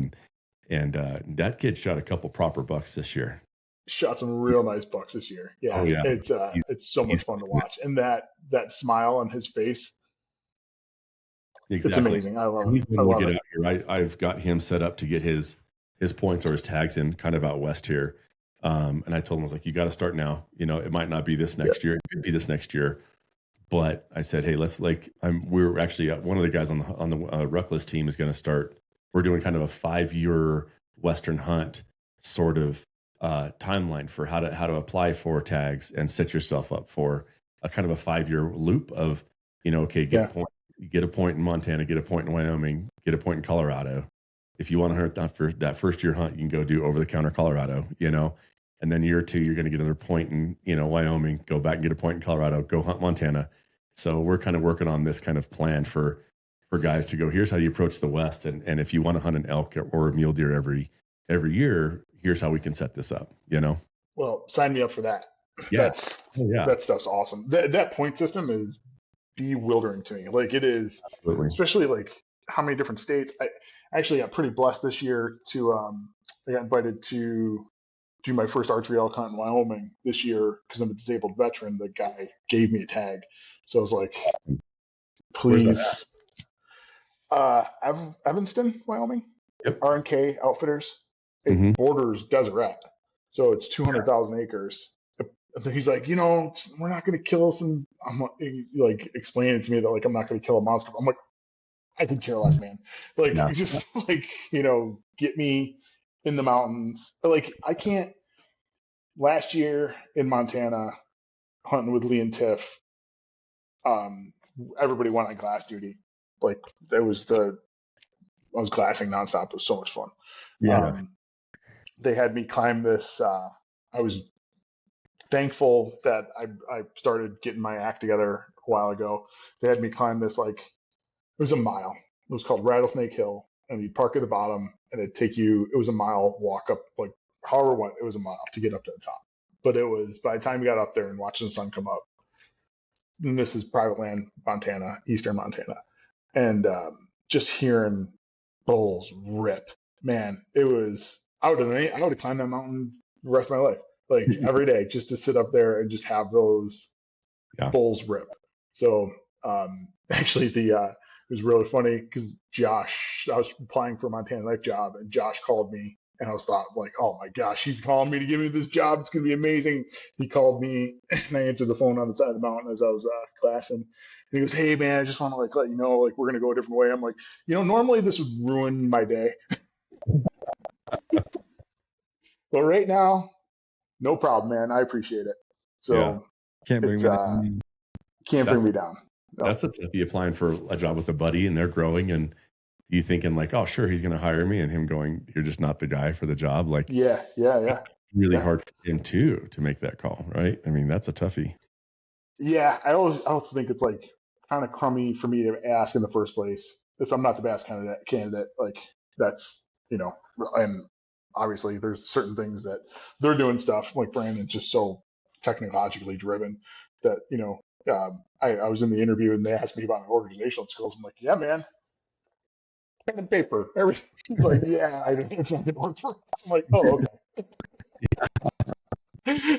And that kid shot a couple proper bucks this year. Shot some real nice bucks this year. Yeah. Oh yeah. It's so much fun to watch. And that smile on his face, Exactly. it's amazing. I love And he's it. been I able to love get it. out here. I've got him set up to get his points or his tags in kind of out west here. And I told him, I was like, you got to start now. You know, it might not be this next year. It could be this next year. But I said, hey, let's we're actually one of the guys on the Ruckless team is going to start. We're doing kind of a 5-year Western hunt sort of timeline for how to apply for tags and set yourself up for a kind of a 5-year loop of, you know, okay, get a point in Montana, get a point in Wyoming, get a point in Colorado. If you want to hunt that first year hunt, you can go do over the counter Colorado, you know, and then year 2, you're going to get another point in, you know, Wyoming, go back and get a point in Colorado, go hunt Montana. So we're kind of working on this kind of plan for guys to go, here's how you approach the West. And if you want to hunt an elk or a mule deer every year, here's how we can set this up, you know? Well, sign me up for that. Yeah. That stuff's awesome. That point system is bewildering to me. Like it is, Absolutely. especially like how many different states. I actually got pretty blessed this year to I got invited to do my first archery elk hunt in Wyoming this year because I'm a disabled veteran. The guy gave me a tag, so I was like, Where's that please. Evanston, Wyoming. Yep. R&K Outfitters. It borders Deseret, so it's 200,000 acres. He's like, you know, we're not going to kill some. He's like explaining to me that like I'm not going to kill a monster. I'm like, I could care less, man. Like, just like, you know, get me in the mountains. Like, I can't. Last year in Montana, hunting with Lee and Tiff, everybody went on glass duty. Like, I was glassing nonstop. It was so much fun. Yeah. They had me climb this. I was thankful that I started getting my act together a while ago. They had me climb this, like, it was a mile. It was called Rattlesnake Hill, and you'd park at the bottom, and it'd take you. It was a mile walk up, like however what it was a mile to get up to the top. But it was by the time you got up there and watching the sun come up. And this is private land, Montana, eastern Montana, and just hearing bulls rip, man, it was I would have climbed that mountain the rest of my life, like every day, just to sit up there and just have those Yeah. bulls rip. So actually, it was really funny because I was applying for a Montana Life job, and Josh called me, and I was like, oh my gosh, he's calling me to give me this job. It's gonna be amazing. He called me, and I answered the phone on the side of the mountain as I was classing. And he goes, hey man, I just want to like let you know, like we're gonna go a different way. I'm like, normally this would ruin my day, but right now, no problem, man. I appreciate it. Yeah. So Can't bring it's me down. can't bring me down. No. That's a toughie applying for a job with a buddy and they're growing and you thinking like, oh, sure, he's going to hire me, and him going, you're just not the guy for the job. Like, Yeah. really Yeah. hard for him too to make that call, right? I mean, that's a toughie. Yeah, I also think it's like kind of crummy for me to ask in the first place if I'm not the best candidate. Like that's and obviously there's certain things that they're doing stuff like Brandon's just so technologically driven that I was in the interview and they asked me about my organizational skills. I'm like, yeah, man, pen and paper, everything. He's like, yeah, it's not gonna work for us. I'm like, oh, okay.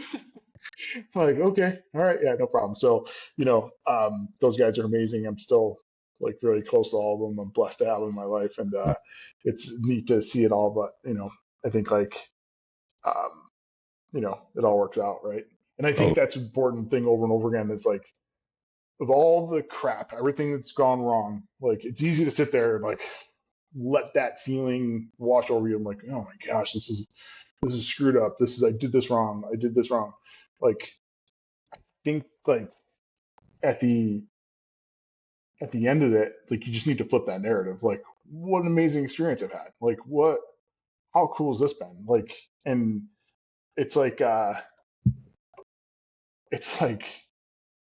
Like, okay, all right, yeah, no problem. So, those guys are amazing. I'm still like really close to all of them. I'm blessed to have them in my life, and it's neat to see it all. But I think like, um, it all works out, right? And I think Oh, that's an important thing over and over again is like, with all the crap, everything that's gone wrong, like it's easy to sit there and like let that feeling wash over you. I'm like, oh my gosh, this is screwed up. I did this wrong. I did this wrong. Like, think like at the end of it, like you just need to flip that narrative. Like, what an amazing experience I've had. Like, how cool has this been? Like, and it's like, it's like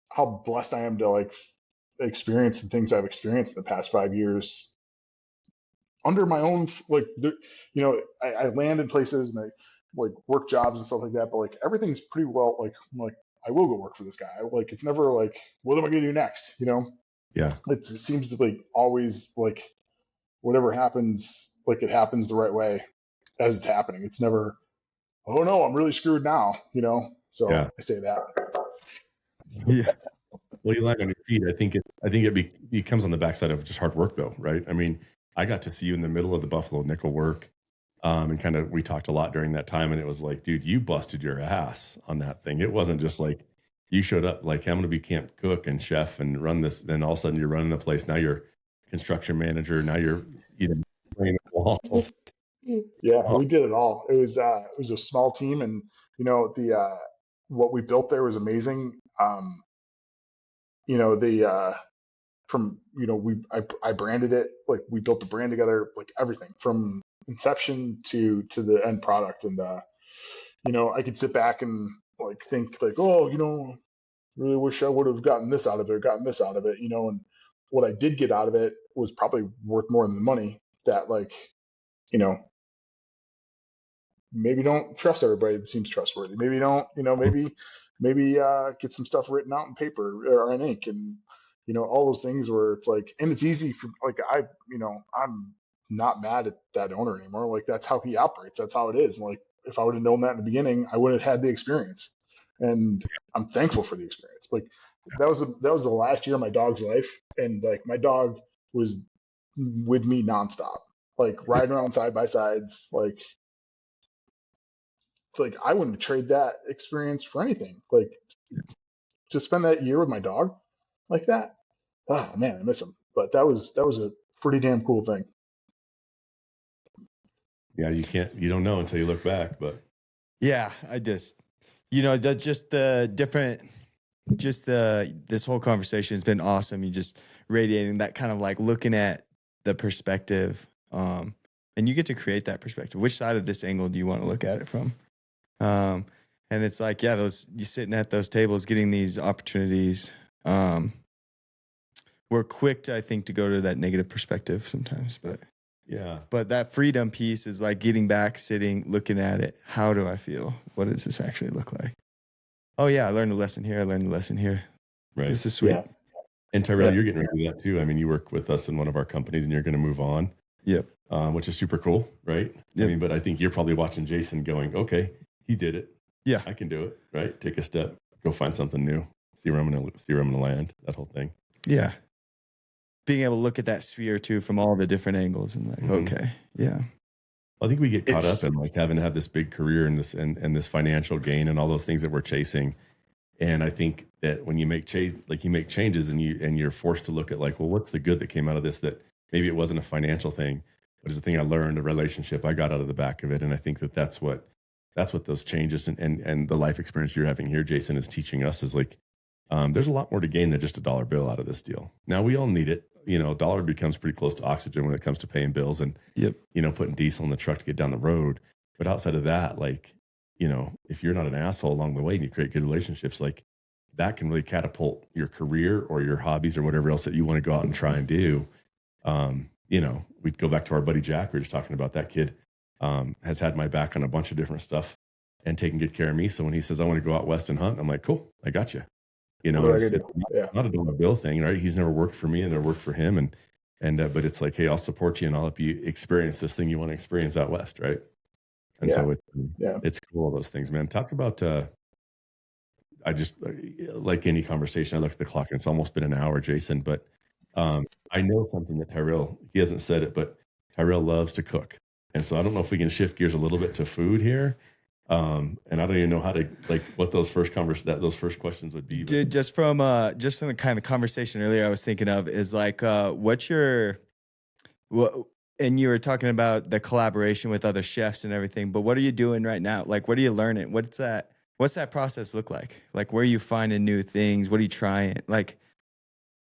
how blessed I am to like experience the things I've experienced in the past 5 years under my own, like, I land in places and I like work jobs and stuff like that, but like everything's pretty well, like, I'm like, I will go work for this guy. Like, it's never like, what am I going to do next? yeah. It seems to be always like whatever happens, like it happens the right way as it's happening. It's never, oh no, I'm really screwed now, So Yeah. I say that. Yeah. Well, you land on your feet. I think it becomes on the backside of just hard work, though, right? I mean, I got to see you in the middle of the Buffalo Nickel work, and kind of we talked a lot during that time, and it was like, dude, you busted your ass on that thing. It wasn't just like you showed up like I'm going to be camp cook and chef and run this. Then all of a sudden you're running the place. Now you're construction manager. Now you're playing the walls. Yeah, we did it all. It was a small team, and the what we built there was amazing. The from I branded it, like we built the brand together, like everything from inception to the end product, and I could sit back and like think like, oh, really wish I would have gotten this out of it, or gotten this out of it, and what I did get out of it was probably worth more than the money that, like, maybe don't trust everybody that seems trustworthy. Maybe don't, maybe get some stuff written out in paper or in ink, and all those things where it's like, and it's easy for like I'm not mad at that owner anymore. Like that's how he operates. That's how it is. And like if I would have known that in the beginning, I would have had the experience, and I'm thankful for the experience. Like that was the last year of my dog's life, and like my dog was with me nonstop, like riding around side by sides, like I wouldn't trade that experience for anything. Like to spend that year with my dog like that. Oh man, I miss him. But that was a pretty damn cool thing. Yeah, you don't know until you look back, but Yeah, I just, this whole conversation has been awesome. You just radiating that kind of like looking at the perspective, and you get to create that perspective. Which side of this angle do you want to look at it from? And it's like, yeah, you sitting at those tables, getting these opportunities. We're quick to, I think, to go to that negative perspective sometimes, yeah. but that freedom piece is like getting back, sitting, looking at it. How do I feel? What does this actually look like? Oh yeah, I learned a lesson here. I learned a lesson here. Right. This is sweet. Yeah. And Tyrel, Yeah. you're getting ready to do that too. I mean, you work with us in one of our companies and you're going to move on. Yep. Which is super cool, right? Yep. I mean, but I think you're probably watching Jason going, okay, he did it. Yeah. I can do it, right? Take a step, go find something new, see where I'm gonna land, that whole thing. Yeah. Being able to look at that sphere too from all the different angles and like, okay, yeah. I think we get caught It's- up in like having to have this big career and this financial gain and all those things that we're chasing. And I think that when you make changes and you're forced to look at like, well, what's the good that came out of this? That maybe it wasn't a financial thing, but it's a thing I learned, a relationship I got out of the back of it. And I think that that's what those changes and the life experience you're having here, Jason, is teaching us is like, there's a lot more to gain than just a dollar bill out of this deal. Now we all need it. You know, dollar becomes pretty close to oxygen when it comes to paying bills and, Yep. you know, putting diesel in the truck to get down the road. But outside of that, like, you know, if you're not an asshole along the way and you create good relationships, like that can really catapult your career or your hobbies or whatever else that you want to go out and try and do. You know, we'd go back to our buddy Jack. We were just talking about that kid has had my back on a bunch of different stuff and taking good care of me. So when he says, I want to go out west and hunt, I'm like, cool, I got you. You know, it's not a dollar bill thing, right? He's never worked for me and never worked for him. But it's like, hey, I'll support you and I'll help you experience this thing you want to experience out west, right? And so it's cool, all those things, man. Talk about, I just, like any conversation, I look at the clock and it's almost been an hour, Jason, but I know something that Tyrel, he hasn't said it, but Tyrel loves to cook. And so I don't know if we can shift gears a little bit to food here. And I don't even know how to what those first questions would be. Dude, just from the kind of conversation earlier I was thinking of is like, what's your and you were talking about the collaboration with other chefs and everything, but what are you doing right now? Like, what are you learning? What's that process look like? Like, where are you finding new things? What are you trying? Like,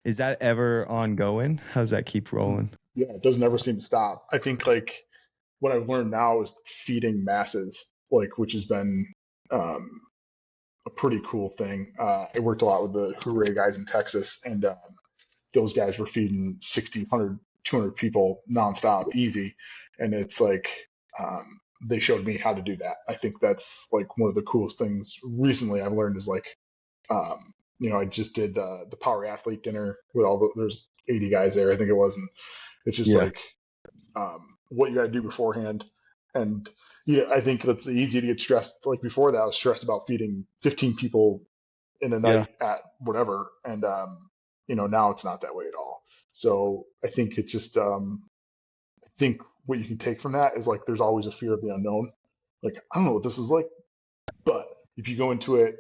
is that ever ongoing? How does that keep rolling? Yeah, it doesn't ever seem to stop. I think like what I've learned now is feeding masses, like which has been a pretty cool thing. I worked a lot with the Hooray guys in Texas, and those guys were feeding 60, 100, 200 people nonstop, easy. And it's like they showed me how to do that. I think that's like one of the coolest things recently I've learned is like, you know, I just did the Power Athlete dinner with there's 80 guys there, I think it was, and it's just like what you got to do beforehand. And yeah, I think it's easy to get stressed. Like before that, I was stressed about feeding 15 people in a night at whatever. And, you know, now it's not that way at all. So I think it's just, I think what you can take from that is like, there's always a fear of the unknown. Like, I don't know what this is like, but if you go into it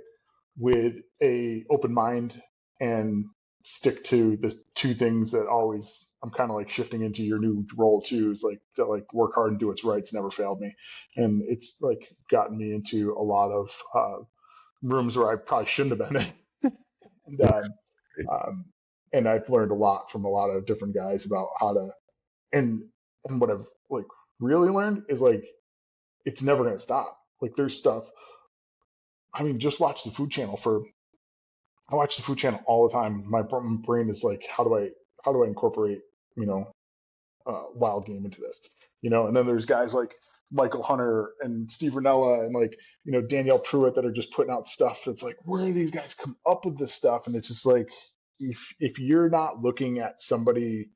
with a open mind and stick to the two things that always I'm kind of like shifting into your new role too is like to like work hard and do what's right. It's never failed me, and it's like gotten me into a lot of rooms where I probably shouldn't have been in. And I've learned a lot from a lot of different guys about how to and what I've like really learned is like it's never going to stop. Like there's stuff. I mean, just watch the Food Channel I watch the Food Channel all the time. My brain is like, how do I incorporate, you know, wild game into this, you know? And then there's guys like Michael Hunter and Steve Ranella and like, you know, Danielle Pruitt that are just putting out stuff that's like, where do these guys come up with this stuff? And it's just like, if you're not looking at somebody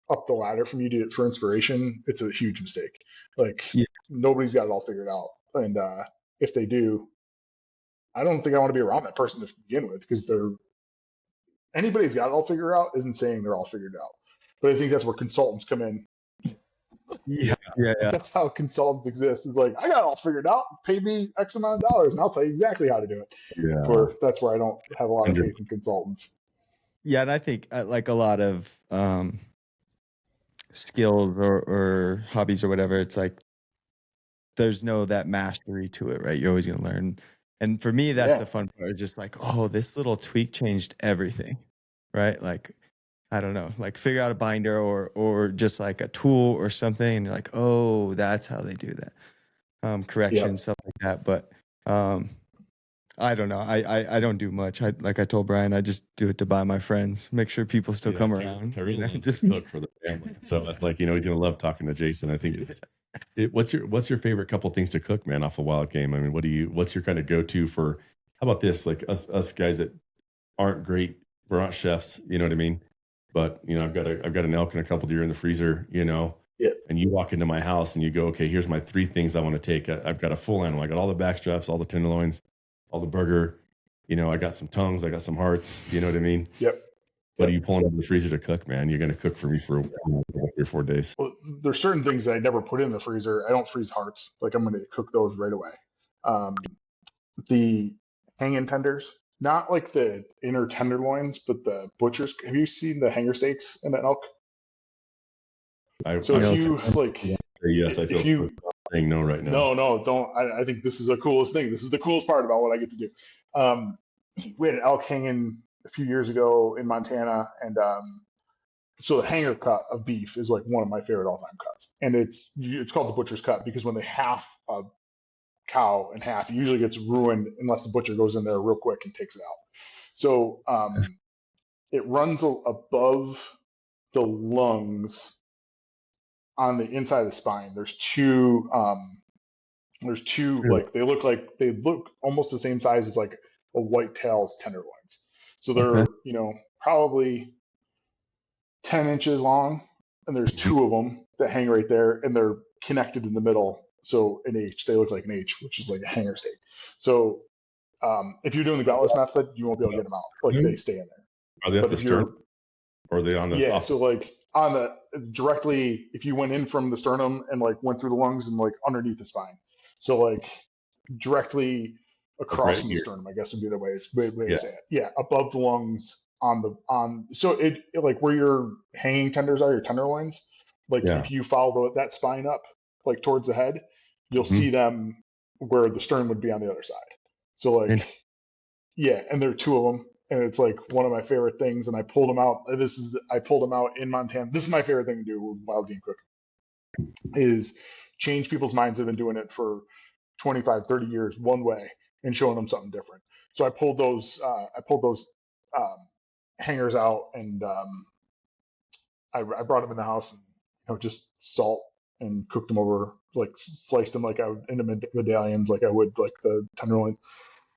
up the ladder from you for inspiration, it's a huge mistake. Like nobody's got it all figured out, and if they do, I don't think I want to be around that person to begin with because anybody's got it all figured out isn't saying they're all figured out. But I think that's where consultants come in. Yeah. That's how consultants exist. Is like, I got it all figured out. Pay me X amount of dollars and I'll tell you exactly how to do it. Yeah. That's where I don't have a lot of faith in consultants. Yeah, and I think like a lot of skills or hobbies or whatever, it's like there's no that mastery to it, right? You're always going to learn. And for me, that's the fun part. Just like, oh, this little tweak changed everything, right? Like, I don't know, like figure out a binder or just like a tool or something. And you're like, oh, that's how they do that. Correction, stuff like that. But I don't know. I don't do much. Like I told Brian, I just do it to buy my friends, make sure people still come around. Tyrel just cook for the family. So that's like, you know, he's gonna love talking to Jason. I think what's your favorite couple things to cook, man, off a wild game? I mean, what's your kind of go-to for? How about this? Like us guys that aren't great, we're not chefs, you know what I mean? But you know, I've got an elk and a couple deer in the freezer, you know. Yeah. And you walk into my house and you go, okay, here's my 3 things I want to take. I've got a full animal. I got all the back straps, all the tenderloins, all the burger. I got some tongues, I got some hearts. You know what I mean? Yep. What are you pulling out of the freezer to cook, man? You're going to cook for me for 3 or 4 days. Well, there's certain things that I never put in the freezer. I don't freeze hearts. Like I'm going to cook those right away. The hanging tenders, not like the inner tenderloins, but the butcher's. Have you seen the hanger steaks in the elk? So if you like, yes, I feel so saying no right now. No, don't. I think this is the coolest thing. This is the coolest part about what I get to do. We had an elk hanging a few years ago in Montana, and so the hanger cut of beef is like one of my favorite all-time cuts, and it's called the butcher's cut because when they half a cow in half, it usually gets ruined unless the butcher goes in there real quick and takes it out. So it runs above the lungs on the inside of the spine. There's two like they look almost the same size as like a white tail's tenderloins. So they're probably 10 inches long, and there's 2 of them that hang right there, and they're connected in the middle. So an H, they look like an H, which is like a hanger steak. So if you're doing the gutless method, you won't be able to get them out. Like they stay in there. Are they at the sternum? Or are they on the soft? So like on the directly, if you went in from the sternum and like went through the lungs and like underneath the spine. So like directly across from the sternum, I guess would be the way to say it. Yeah, above the lungs so it like where your hanging tenders are, your tenderloins. Like if you follow that spine up like towards the head, you'll see them where the sternum would be on the other side. So like and there are 2 of them. And it's like one of my favorite things. And I pulled them out. I pulled them out in Montana. This is my favorite thing to do with wild game cooking is change people's minds. I've been doing it for 25, 30 years one way and showing them something different. So I pulled those hangers out and I brought them in the house and just salt and cooked them over, like sliced them like I would into medallions, like I would like the tenderloins.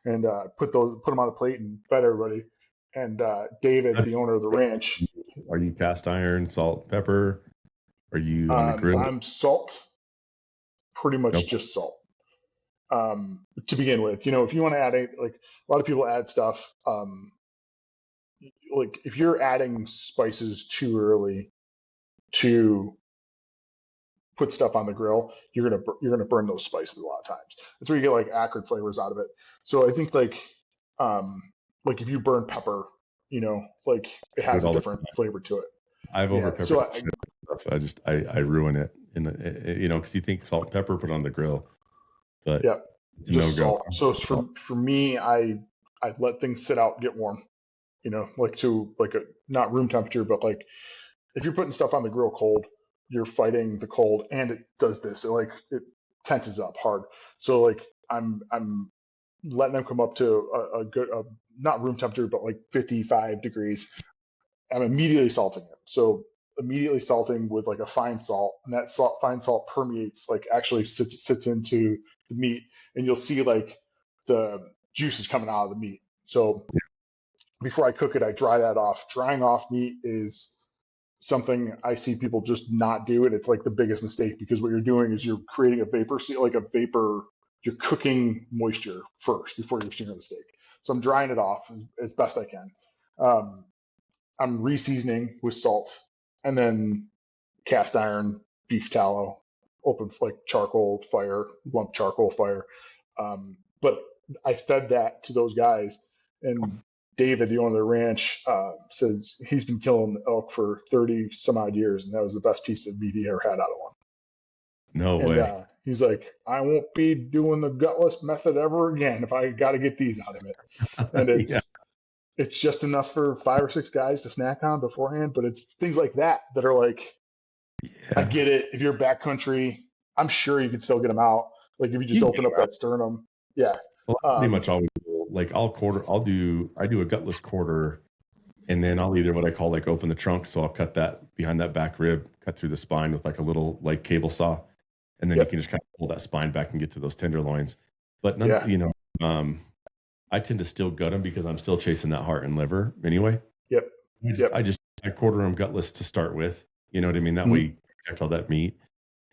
And put them on a plate and fed everybody. And David, the owner of the ranch. Are you cast iron, salt, pepper? Are you on the grill? I'm salt, pretty much just salt. To begin with, if you want to add like a lot of people add stuff. Like if you're adding spices too early to put stuff on the grill, you're gonna burn those spices a lot of times. That's where you get like acrid flavors out of it. So I think like if you burn pepper, like it has a different flavor to it. I've over peppered stuff. I ruin it because you think salt and pepper put on the grill, but it's no go. So for me, I let things sit out, get warm, like to like a not room temperature, but like if you're putting stuff on the grill cold, you're fighting the cold, and it does this. It tenses up hard. So like I'm letting them come up to a good, not room temperature, but like 55 degrees. I'm immediately salting them. So immediately salting with like a fine salt, and that fine salt permeates, like actually sits into the meat, and you'll see like the juices coming out of the meat. So before I cook it, I dry that off. Drying off meat is something I see people just not do, and it's like the biggest mistake, because what you're doing is you're creating a vapor, you're cooking moisture first before you're searing the steak. So I'm drying it off as best I can. I'm re-seasoning with salt, and then cast iron beef tallow, open like charcoal fire, lump charcoal fire. But I fed that to those guys, and David, the owner of the ranch, says he's been killing elk for 30 some odd years, and that was the best piece of meat he ever had out of one. No way. He's like, I won't be doing the gutless method ever again if I got to get these out of it. And it's just enough for 5 or 6 guys to snack on beforehand. But it's things like that are like, I get it. If you're backcountry, I'm sure you could still get them out. Like if you just open up that sternum. Yeah. Well, pretty much always. Like I do a gutless quarter, and then I'll either what I call like open the trunk. So I'll cut that behind that back rib, cut through the spine with like a little like cable saw. And then you can just kind of pull that spine back and get to those tenderloins. But I tend to still gut them because I'm still chasing that heart and liver anyway. Yep. I quarter them gutless to start with. You know what I mean? That way, protect all that meat,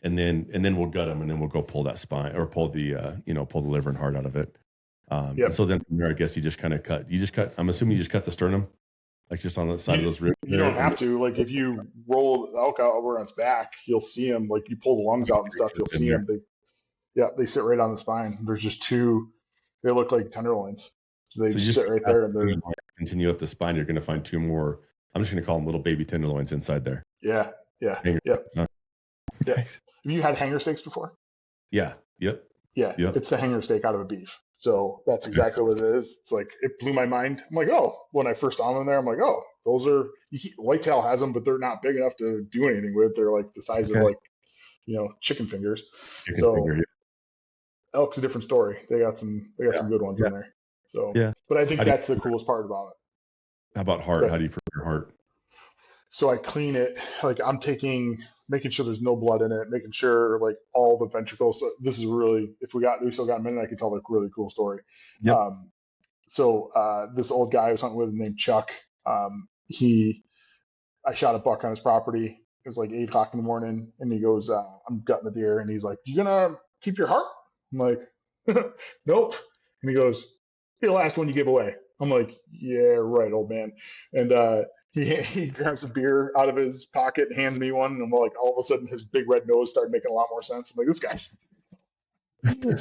and then we'll gut them, and then we'll go pull that spine or pull the pull the liver and heart out of it. And so then from there, I guess you just kind of cut. You just cut. I'm assuming you just cut the sternum, like just on the side of those ribs. You don't have to. Like if you roll the elk out over on its back, you'll see them. Like you pull the lungs out and stuff, you'll see them. They sit right on the spine. There's just two. They look like tenderloins. So they just sit right there. And continue up the spine. You're going to find two more. I'm just going to call them little baby tenderloins inside there. Yeah. Nice. Have you had hanger steaks before? Yeah. Yep. Yeah. It's the hanger steak out of a beef. So that's exactly what it is. It's like, it blew my mind. I'm like, oh, when I first saw them in there, I'm like, oh, those are, whitetail has them, but they're not big enough to do anything with. They're like the size of like, chicken fingers. Elk's a different story. They got some good ones in there. So, but I think that's the coolest part about it. How about heart? How do you prepare heart? So I clean it. Like I'm making sure there's no blood in it, making sure like all the ventricles. So this is really, if we still got a minute, I can tell a really cool story. Yep. This old guy I was hunting with named Chuck, I shot a buck on his property. It was like 8 o'clock in the morning, and he goes, I'm gutting the deer, and he's like, "You gonna keep your heart?" I'm like, "Nope." And he goes, "The last one you give away." I'm like, "Yeah, right, old man." And he grabs a beer out of his pocket, hands me one, and I'm like, all of a sudden his big red nose started making a lot more sense. I'm like, this guy's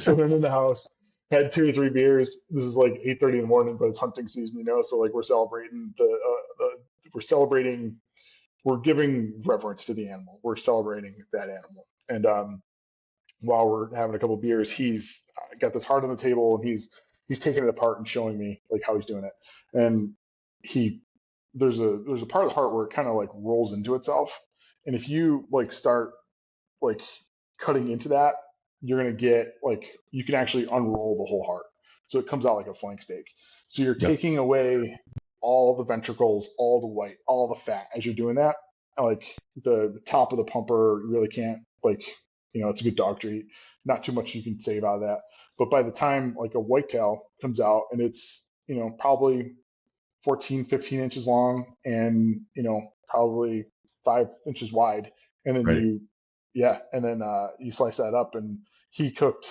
chilling in the house. Had 2 or 3 beers. This is like 8:30 in the morning, but it's hunting season, so like we're celebrating we're giving reverence to the animal. We're celebrating that animal. And while we're having a couple of beers, he's got this heart on the table, and he's taking it apart and showing me like how he's doing it. And there's a part of the heart where it kind of like rolls into itself. And if you like start like cutting into that, you're going to get like, you can actually unroll the whole heart. So it comes out like a flank steak. So you're taking away all the ventricles, all the white, all the fat as you're doing that. Like the top of the pumper, you really can't it's a good dog treat. Not too much you can save out of that. But by the time like a whitetail comes out and it's, probably 14, 15 inches long and, probably 5 inches wide. And then you slice that up, and he cooked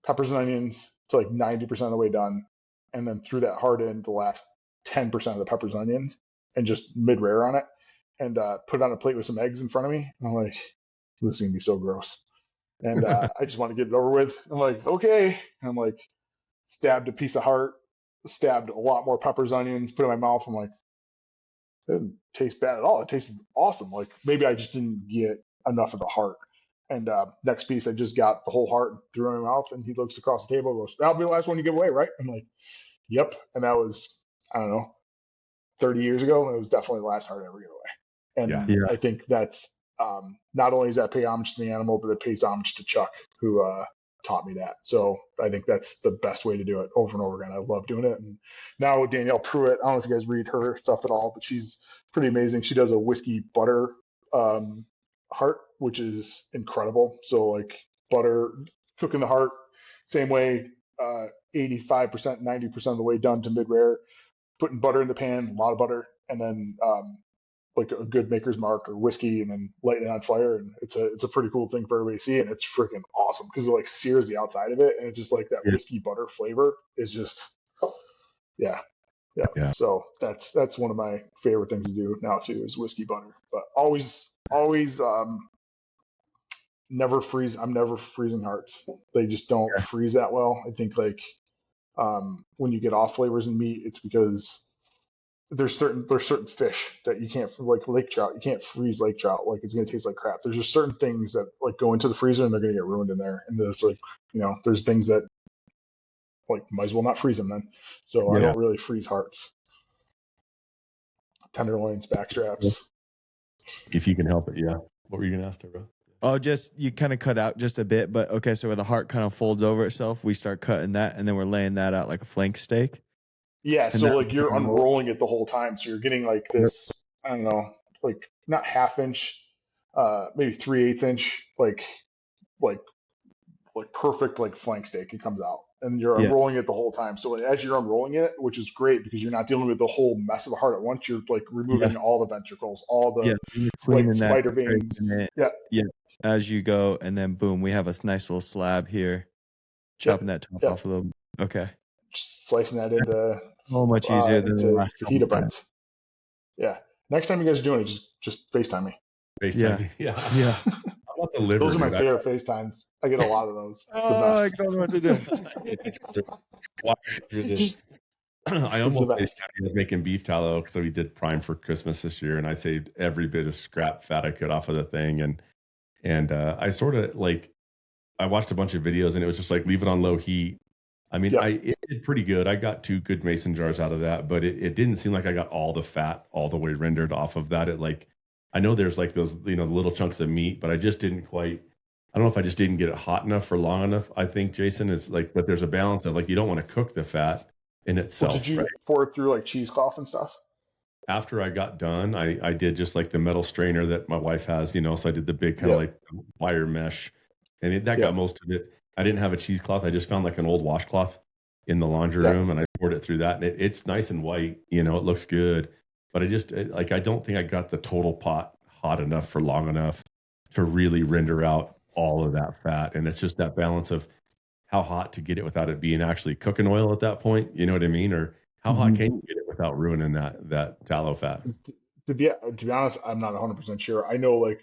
peppers and onions to like 90% of the way done. And then threw that heart in the last 10% of the peppers and onions and just mid-rare on it, and put it on a plate with some eggs in front of me. And I'm like, this is going to be so gross. And I just want to get it over with. I'm like, okay. And I'm like, stabbed a piece of heart, stabbed a lot more peppers, onions, put it in my mouth. I'm like, it didn't taste bad at all. It tasted awesome. Like maybe I just didn't get enough of the heart. And next piece, I just got the whole heart and threw it in my mouth. And he looks across the table and goes, "That'll be the last one you give away, right?" I'm like, "Yep." And that was, I don't know, 30 years ago. And it was definitely the last heart I ever gave away. And I think that's, not only does that pay homage to the animal, but it pays homage to Chuck, who taught me that. So I think that's the best way to do it over and over again. I love doing it. And now with Danielle Pruitt, I don't know if you guys read her stuff at all, but she's pretty amazing. She does a whiskey butter heart, which is incredible. So like butter, cooking the heart, same way, 85%, 90% of the way done to mid-rare, putting butter in the pan, a lot of butter, and then like a good maker's mark or whiskey, and then lighting it on fire. And it's a pretty cool thing for everybody to see. And it's freaking awesome because it like sears the outside of it. And it's just like that whiskey butter flavor is just, yeah. So that's one of my favorite things to do now too, is whiskey butter, but always never freeze. I'm never freezing hearts. They just don't freeze that well. I think like when you get off flavors in meat, it's because there's certain fish that you can't, like lake trout, you can't freeze lake trout. Like it's going to taste like crap. There's just certain things that like go into the freezer and they're going to get ruined in there. And there's like, there's things that like might as well not freeze them then. So I don't really freeze hearts, tenderloins, backstraps. If you can help it. Yeah. What were you going to ask, Tyrel? Oh, just you kind of cut out just a bit, but okay. So where the heart kind of folds over itself, we start cutting that, and then we're laying that out like a flank steak. Yeah, so like you're unrolling it the whole time. So you're getting like this, I don't know, like not half inch, maybe 3/8 inch, like perfect like flank steak. It comes out. and you're Yeah. unrolling it the whole time. So as you're unrolling it, which is great because you're not dealing with the whole mess of a heart at once, you're like removing all the ventricles, all the You're like cleaning that, spider veins. straightening it, Yeah, as you go, and then boom, we have a nice little slab here, chopping that top yep. off a little bit. Okay. Just slicing that into So much easier than the into last couple fajita times. bites. Yeah. Next time you guys are doing it, just FaceTime me. FaceTime. Yeah. Yeah. How about the liver? Those are my dude? favorite FaceTimes. I get a lot of those. It's the Oh, I best. don't know what to do. I It's almost the best. FaceTimed. I was making beef tallow because we did prime for Christmas this year, and I saved every bit of scrap fat I could off of the thing, and I sort of like I watched a bunch of videos, and it was just like leave it on low heat. I mean, Yep. it did pretty good. I got 2 good mason jars out of that, but it didn't seem like I got all the fat all the way rendered off of that. It like I know there's like those little chunks of meat, but I just didn't quite. I don't know if I just didn't get it hot enough for long enough. I think Jason is like, but there's a balance of like you don't want to cook the fat in Well, itself. did you Right? pour it through like cheesecloth and stuff? After I got done, I did just like the metal strainer that my wife has, so I did the big kind of Yep. like wire mesh, and that Yep. got most of it. I didn't have a cheesecloth. I just found like an old washcloth in the laundry Yep. room, and I poured it through that, and it's nice and white. It looks good, but I don't think I got the total pot hot enough for long enough to really render out all of that fat, and it's just that balance of how hot to get it without it being actually cooking oil at that point. You know what I mean? Or how hot Mhm. can you get it without ruining that tallow fat? To be honest, I'm not 100% sure. I know like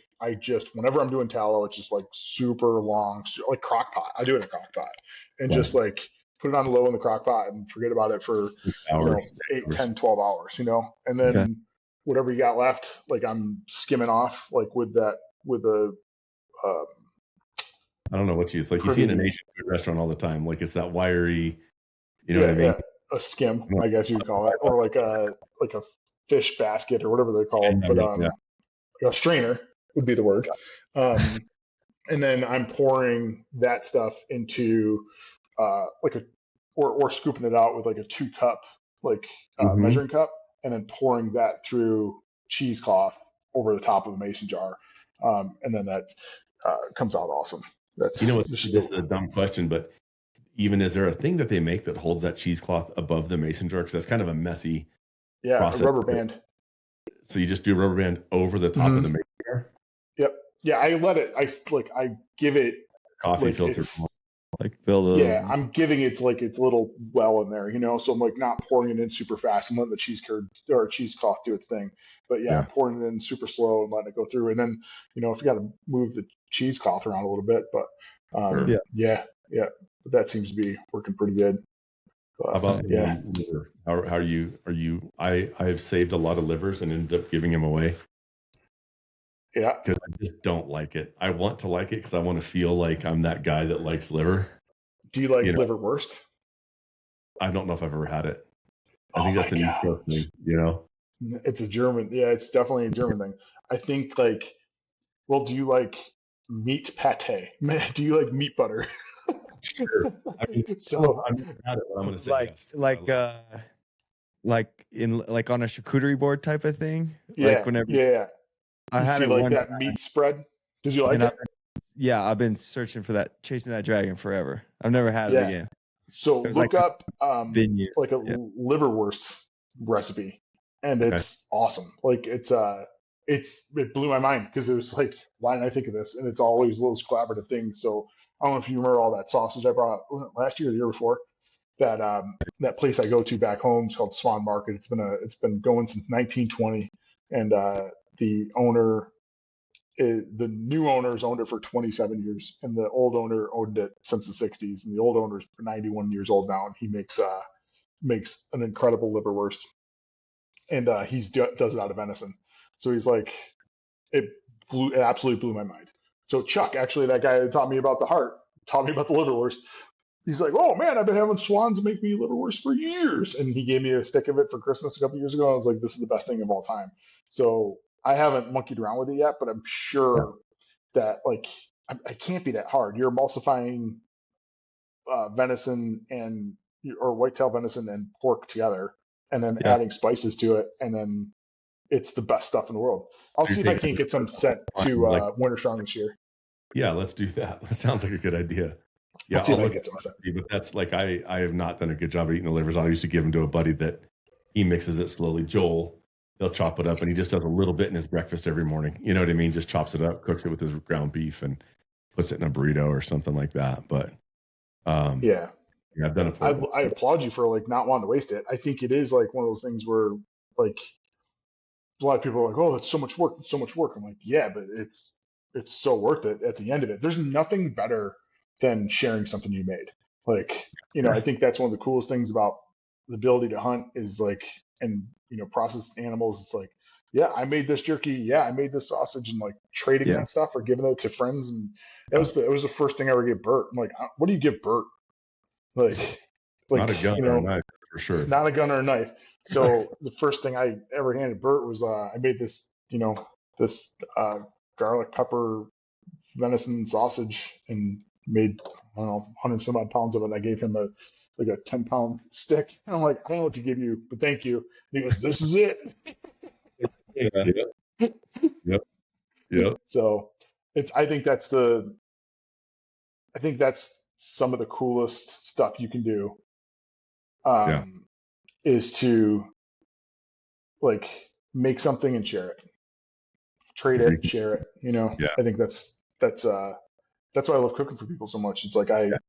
whenever I'm doing tallow, it's just like super long, like crock pot. I do it in a crock pot and Right. just like put it on low in the crock pot and forget about it for 6 hours. 8, 10, 12 hours, and then Okay. whatever you got left, like I'm skimming off like with the um, I don't know what you use. Like you see in an pretty Asian food restaurant all the time. Like it's that wiry, you know what I mean? a skim, I guess you'd call it, or like a fish basket or whatever they're called, Yeah, but yeah. a strainer would be the word. Um, and then I'm pouring that stuff into like or scooping it out with like a 2-cup like Mhm. measuring cup, and then pouring that through cheesecloth over the top of the mason jar, and then that comes out awesome. That's This is a dumb question, but even is there a thing that they make that holds that cheesecloth above the mason jar? Because that's kind of a messy process. a rubber band. So you just do a rubber band over the top of the mason jar? Yep. Yeah, I let it. I give it Coffee like filter. Like build a I'm giving it like its little well in there, So I'm like not pouring it in super fast. I'm letting the cheesecloth do its thing. But yeah, I'm pouring it in super slow and letting it go through. And then if you got to move the cheesecloth around a little bit, but Sure. yeah. But that seems to be working pretty good. How about liver? How are you? I have saved a lot of livers and ended up giving them away. Yeah. Because I just don't like it. I want to like it because I want to feel like I'm that guy that likes liver. Do you like liverwurst? I don't know if I've ever had it. I think that's an East Coast thing, It's a German. Yeah, it's definitely a German thing. I think do you like meat pate? Do you like meat butter? Sure. I mean, So I've never had it, but I'm going to say yes. like in like on a charcuterie board type of thing. yeah, Like whenever I You had see it like one that time, meat spread. Did you like and it? I've been searching for that, chasing that dragon forever. I've never had it again. So It was look like up vineyard. like a liverwurst recipe, and it's awesome. Like it blew my mind because it was like, why didn't I think of this? And it's always those collaborative things. So I don't know if you remember all that sausage I brought last year or the year before. That place I go to back home is called Swan Market. It's been going since 1920, and the new owner's owned it for 27 years, and the old owner owned it since the 60s. And the old owner's 91 years old now, and he makes an incredible liverwurst, and he does it out of venison. So he's like, it absolutely blew my mind. So Chuck, actually, that guy that taught me about the heart, taught me about the liverwurst. He's like, oh man, I've been having Swans make me liverwurst for years, and he gave me a stick of it for Christmas a couple years ago. I was like, this is the best thing of all time. So I haven't monkeyed around with it yet, but I'm sure that like I can't be that hard. You're emulsifying venison or whitetail venison and pork together, and then adding spices to it, and then it's the best stuff in the world. I'll see if I can't get some sent to Winter Strong this year. Yeah, let's do that. That sounds like a good idea. Yeah, see I'll if I can look get at some of that. it, but that's like I have not done a good job of eating the livers. I used to give them to a buddy that he mixes it slowly. Joel, he'll chop it up and he just does a little bit in his breakfast every morning. You know what I mean? Just chops it up, cooks it with his ground beef, and puts it in a burrito or something like that. But Yeah. yeah, I've done it for him. I applaud you for like not wanting to waste it. I think it is like one of those things where like a lot of people are like, oh, that's so much work. It's so much work. I'm like, yeah, but it's so worth it at the end of it. There's nothing better than sharing something you made. Like, I think that's one of the coolest things about the ability to hunt is like, and process animals. It's like, yeah, I made this jerky. Yeah, I made this sausage, and like trading that stuff or giving it to friends. And it was the first thing I ever gave Bert. I'm like, what do you give Bert? Like, Not a gun or a knife for sure. not a gun or a knife. So the first thing I ever handed Bert was I made this, this garlic pepper venison sausage and made, I don't know, 100 some odd pounds of it. And I gave him a 10-pound stick. And I'm like, I don't know what to give you, but thank you. And he goes, this is it. Yeah. Yep. So I think that's some of the coolest stuff you can do. Is to like make something and share it, trade it, share it. Yeah. I think that's why I love cooking for people so much. It's like to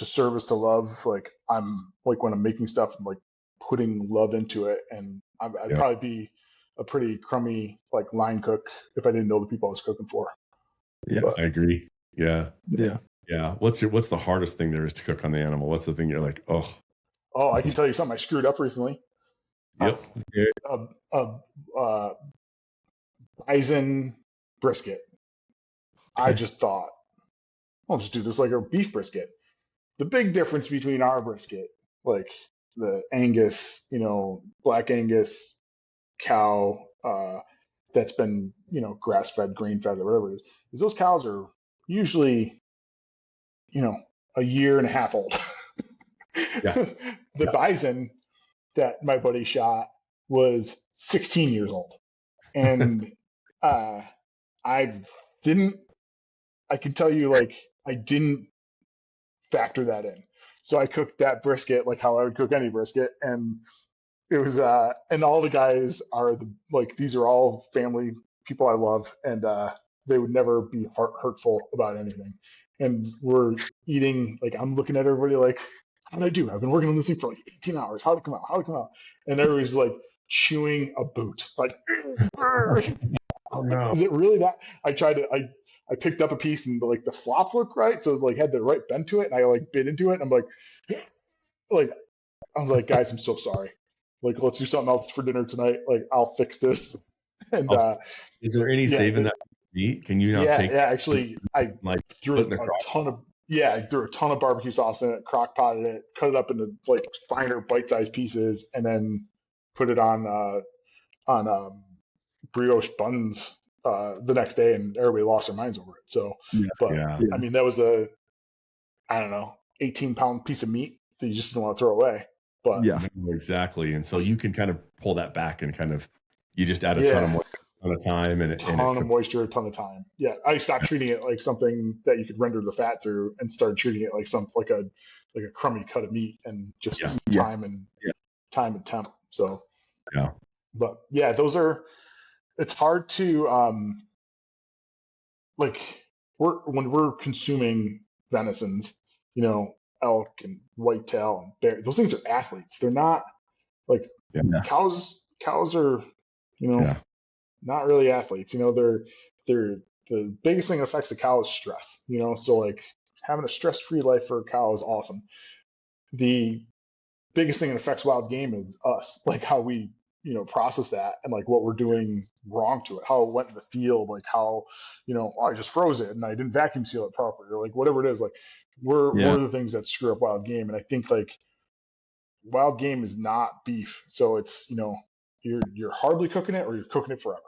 service to love. Like I'm like when I'm making stuff, I'm like putting love into it, and I'd probably be a pretty crummy like line cook if I didn't know the people I was cooking for. Yeah, but, I agree. Yeah. Yeah. What's the hardest thing there is to cook on the animal? What's the thing you're like, oh, I can tell you something I screwed up recently. Yep. Bison brisket. Okay. I just thought, I'll just do this like a beef brisket. The big difference between our brisket, like the Angus, black Angus cow that's been, grass fed, grain fed, or whatever it is those cows are usually, a year and a half old. Yeah. The bison that my buddy shot was 16 years old. And I can tell you, like, I didn't factor that in. So I cooked that brisket like how I would cook any brisket. And it was, and all the guys are these are all family people I love. And they would never be hurtful about anything. And we're eating, like, I'm looking at everybody like, how'd I do? I've been working on this thing for like 18 hours. How'd it come out? And everybody's like chewing a boot. Like, oh, no. Is it really that? I picked up a piece and like the flop looked right. So it was like had the right bend to it. And I like bit into it. And I'm like, I was like, guys, I'm so sorry. Like, let's do something else for dinner tonight. Like, I'll fix this. And is there any saving that meat? Can you not take? Yeah, actually, I threw a ton of barbecue sauce in it, crock potted it, cut it up into like finer bite-sized pieces, and then put it on brioche buns the next day, and everybody lost their minds over it. So, I mean, that was a 18-pound piece of meat that you just didn't want to throw away. But exactly. And so you can kind of pull that back and kind of you just add a ton of moisture, a ton of time, and a ton of time. Yeah, I stopped treating it like something that you could render the fat through, and started treating it like like a crummy cut of meat, and just time and temp. So but yeah, those are. It's hard to when we're consuming venisons, elk and whitetail and bear. Those things are athletes. They're not like cows. Cows are, not really athletes. They're the biggest thing that affects a cow is stress. So like having a stress-free life for a cow is awesome. The biggest thing that affects wild game is us, like how we process that and like what we're doing wrong to it, how it went in the field, like how I just froze it and I didn't vacuum seal it properly, or like whatever it is. Like we're the things that screw up wild game. And I think like wild game is not beef, so it's you're hardly cooking it or you're cooking it forever.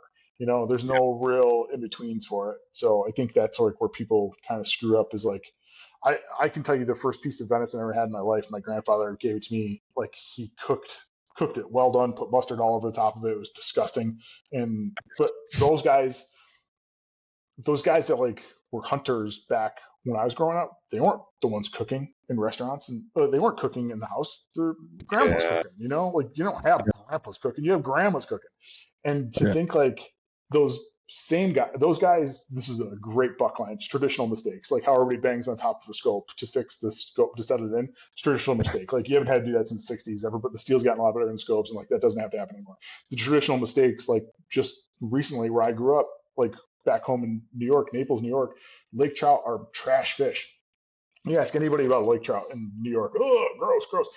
There's no real in betweens for it. So I think that's like where people kind of screw up is like I can tell you the first piece of venison I ever had in my life, my grandfather gave it to me. Like he cooked it well done, put mustard all over the top of it. It was disgusting. But those guys that like were hunters back when I was growing up. They weren't the ones cooking in restaurants, and they weren't cooking in the house. Their grandma was cooking. You know, like you don't have grandpa's cooking, you have grandma's cooking. And to think like those those guys, this is a great buck line. It's traditional mistakes, like how everybody bangs on top of a scope to fix the scope to set it in. It's traditional mistake. Like you haven't had to do that since the 60s ever, but the steel's gotten a lot better in scopes, and like that doesn't have to happen anymore. The traditional mistakes, like just recently where I grew up, like back home in New York, Naples, New York, lake trout are trash fish. You ask anybody about lake trout in New York, oh, gross, gross.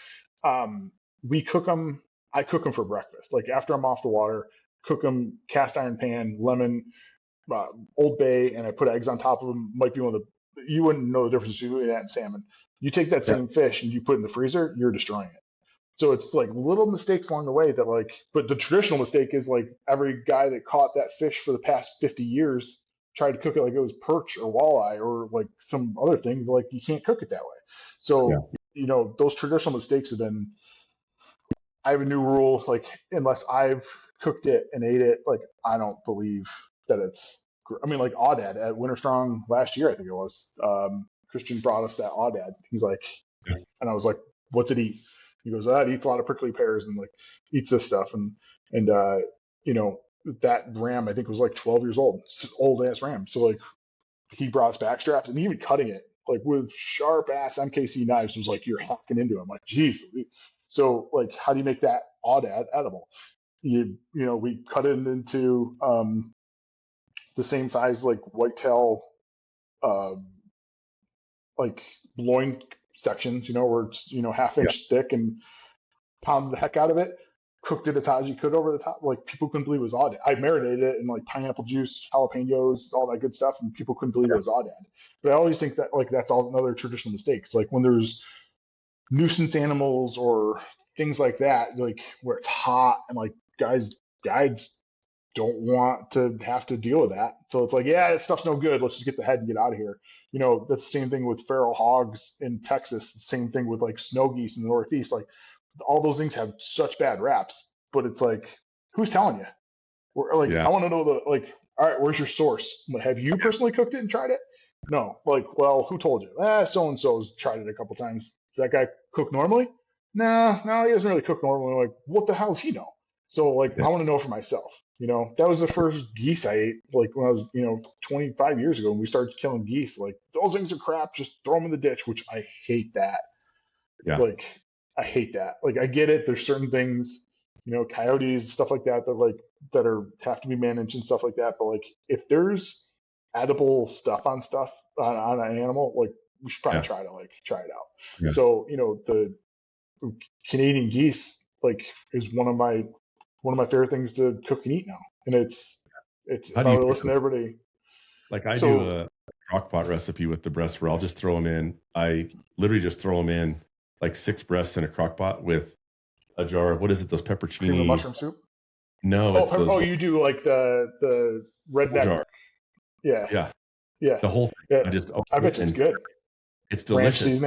We cook them. I cook them for breakfast. Like after I'm off the water, cook them, cast iron pan, lemon, Old Bay, and I put eggs on top of them. Might be one of the, you wouldn't know the difference between that and salmon. You take that same fish and you put it in the freezer, you're destroying it. So it's like little mistakes along the way that like, but the traditional mistake is like every guy that caught that fish for the past 50 years tried to cook it like it was perch or walleye or like some other thing. Like you can't cook it that way. So, you know, those traditional mistakes have been, I have a new rule, like unless I've cooked it and ate it, like I don't believe that it's, I mean, like Audad at Winter Strong last year, I think it was, Christian brought us that Audad. He's like, and I was like, what's it eat? He goes, it eats a lot of prickly pears and like eats this stuff. And you know, that ram, I think was like 12 years old, old ass ram. So like he brought us back straps and even cutting it like with sharp ass MKC knives was like, you're hacking into him. Like, geez. So like, how do you make that Audad edible? You know, we cut it into the same size like whitetail, like loin sections, you know, where it's, you know, half-inch thick, and pounded the heck out of it, cooked it as hot as you could over the top. Like people couldn't believe it was Audad. I marinated it in like pineapple juice, jalapenos, all that good stuff, and people couldn't believe it was Audad. But I always think that like that's all another traditional mistake. It's like when there's nuisance animals or things like that, like where it's hot and like guides don't want to have to deal with that. So it's like, yeah, that stuff's no good. Let's just get the head and get out of here. You know, that's the same thing with feral hogs in Texas. The same thing with like snow geese in the Northeast. Like all those things have such bad raps, but it's like, who's telling you? Or like, I want to know the, like, all right, where's your source? Have you personally cooked it and tried it? No. Like, well, who told you? So-and-so's tried it a couple times. Does that guy cook normally? No, he doesn't really cook normally. Like, what the hell does he know? So like, I want to know for myself. You know, that was the first geese I ate, like when I was, you know, 25 years ago when we started killing geese. Like, those things are crap. Just throw them in the ditch, which I hate that. Yeah. Like, I hate that. Like, I get it. There's certain things, you know, coyotes, stuff like that, that like, that are, have to be managed and stuff like that. But like, if there's edible stuff on an animal, like, we should probably try it out. Yeah. So, you know, the Canadian geese, like, is one of my favorite things to cook and eat now. And it's if I were to listen to everybody. Like I do a crock pot recipe with the breasts where I'll just throw them in. I literally just throw them in like 6 breasts in a crock pot with a jar of, what is it, those pepperoni? Cream of mushroom soup? No, it's those. Oh, you do like the redneck jar. Yeah. The whole thing. Yeah. I bet it's good. It's delicious.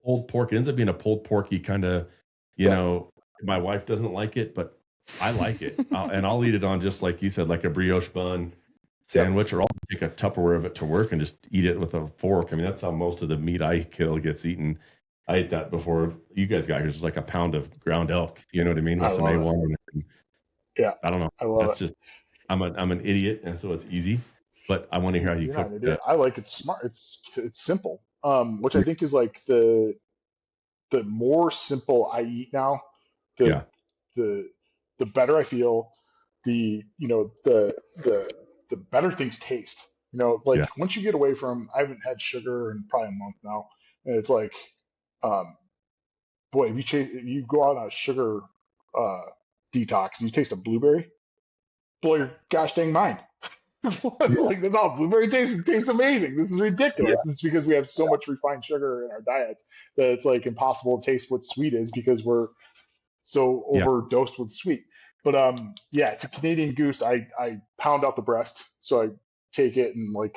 Pulled pork, it ends up being a pulled porky kind of, you know, my wife doesn't like it, but I like it. And I'll eat it on, just like you said, like a brioche bun sandwich, or I'll take a Tupperware of it to work and just eat it with a fork. I mean, that's how most of the meat I kill gets eaten. I ate that before you guys got here. It's like a pound of ground elk. You know what I mean? With some A1. Yeah. I don't know. I love that's it. Just, I'm an idiot, and so it's easy. But I want to hear how you cook it. I like it smart. It's simple. Which I think is like the more simple I eat now, the better I feel, the better things taste. You know, like once you get away from, I haven't had sugar in probably a month now, and it's like, boy, if you go out on a sugar detox and you taste a blueberry, blow your gosh dang mind. Like, that's all blueberry tastes amazing. This is ridiculous. It's because we have so much refined sugar in our diets that it's like impossible to taste what sweet is because we're so overdosed with sweet. But it's a Canadian goose. I pound out the breast, so I take it and like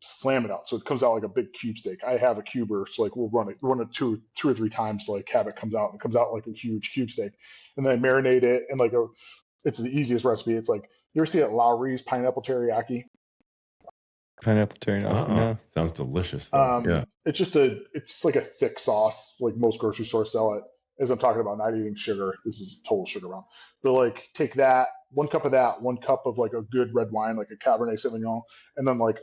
slam it out, so it comes out like a big cube steak. I have a cuber, so like we'll run it two or three times to like have it comes out like a huge cube steak, and then I marinate it and like it's the easiest recipe. It's like, you ever see that Lowry's pineapple teriyaki? Pineapple teriyaki. No. Sounds delicious though. Yeah. It's like a thick sauce, like most grocery stores sell it. As I'm talking about not eating sugar, this is total sugar round. But like take that, 1 cup of that, 1 cup of like a good red wine, like a Cabernet Sauvignon, and then like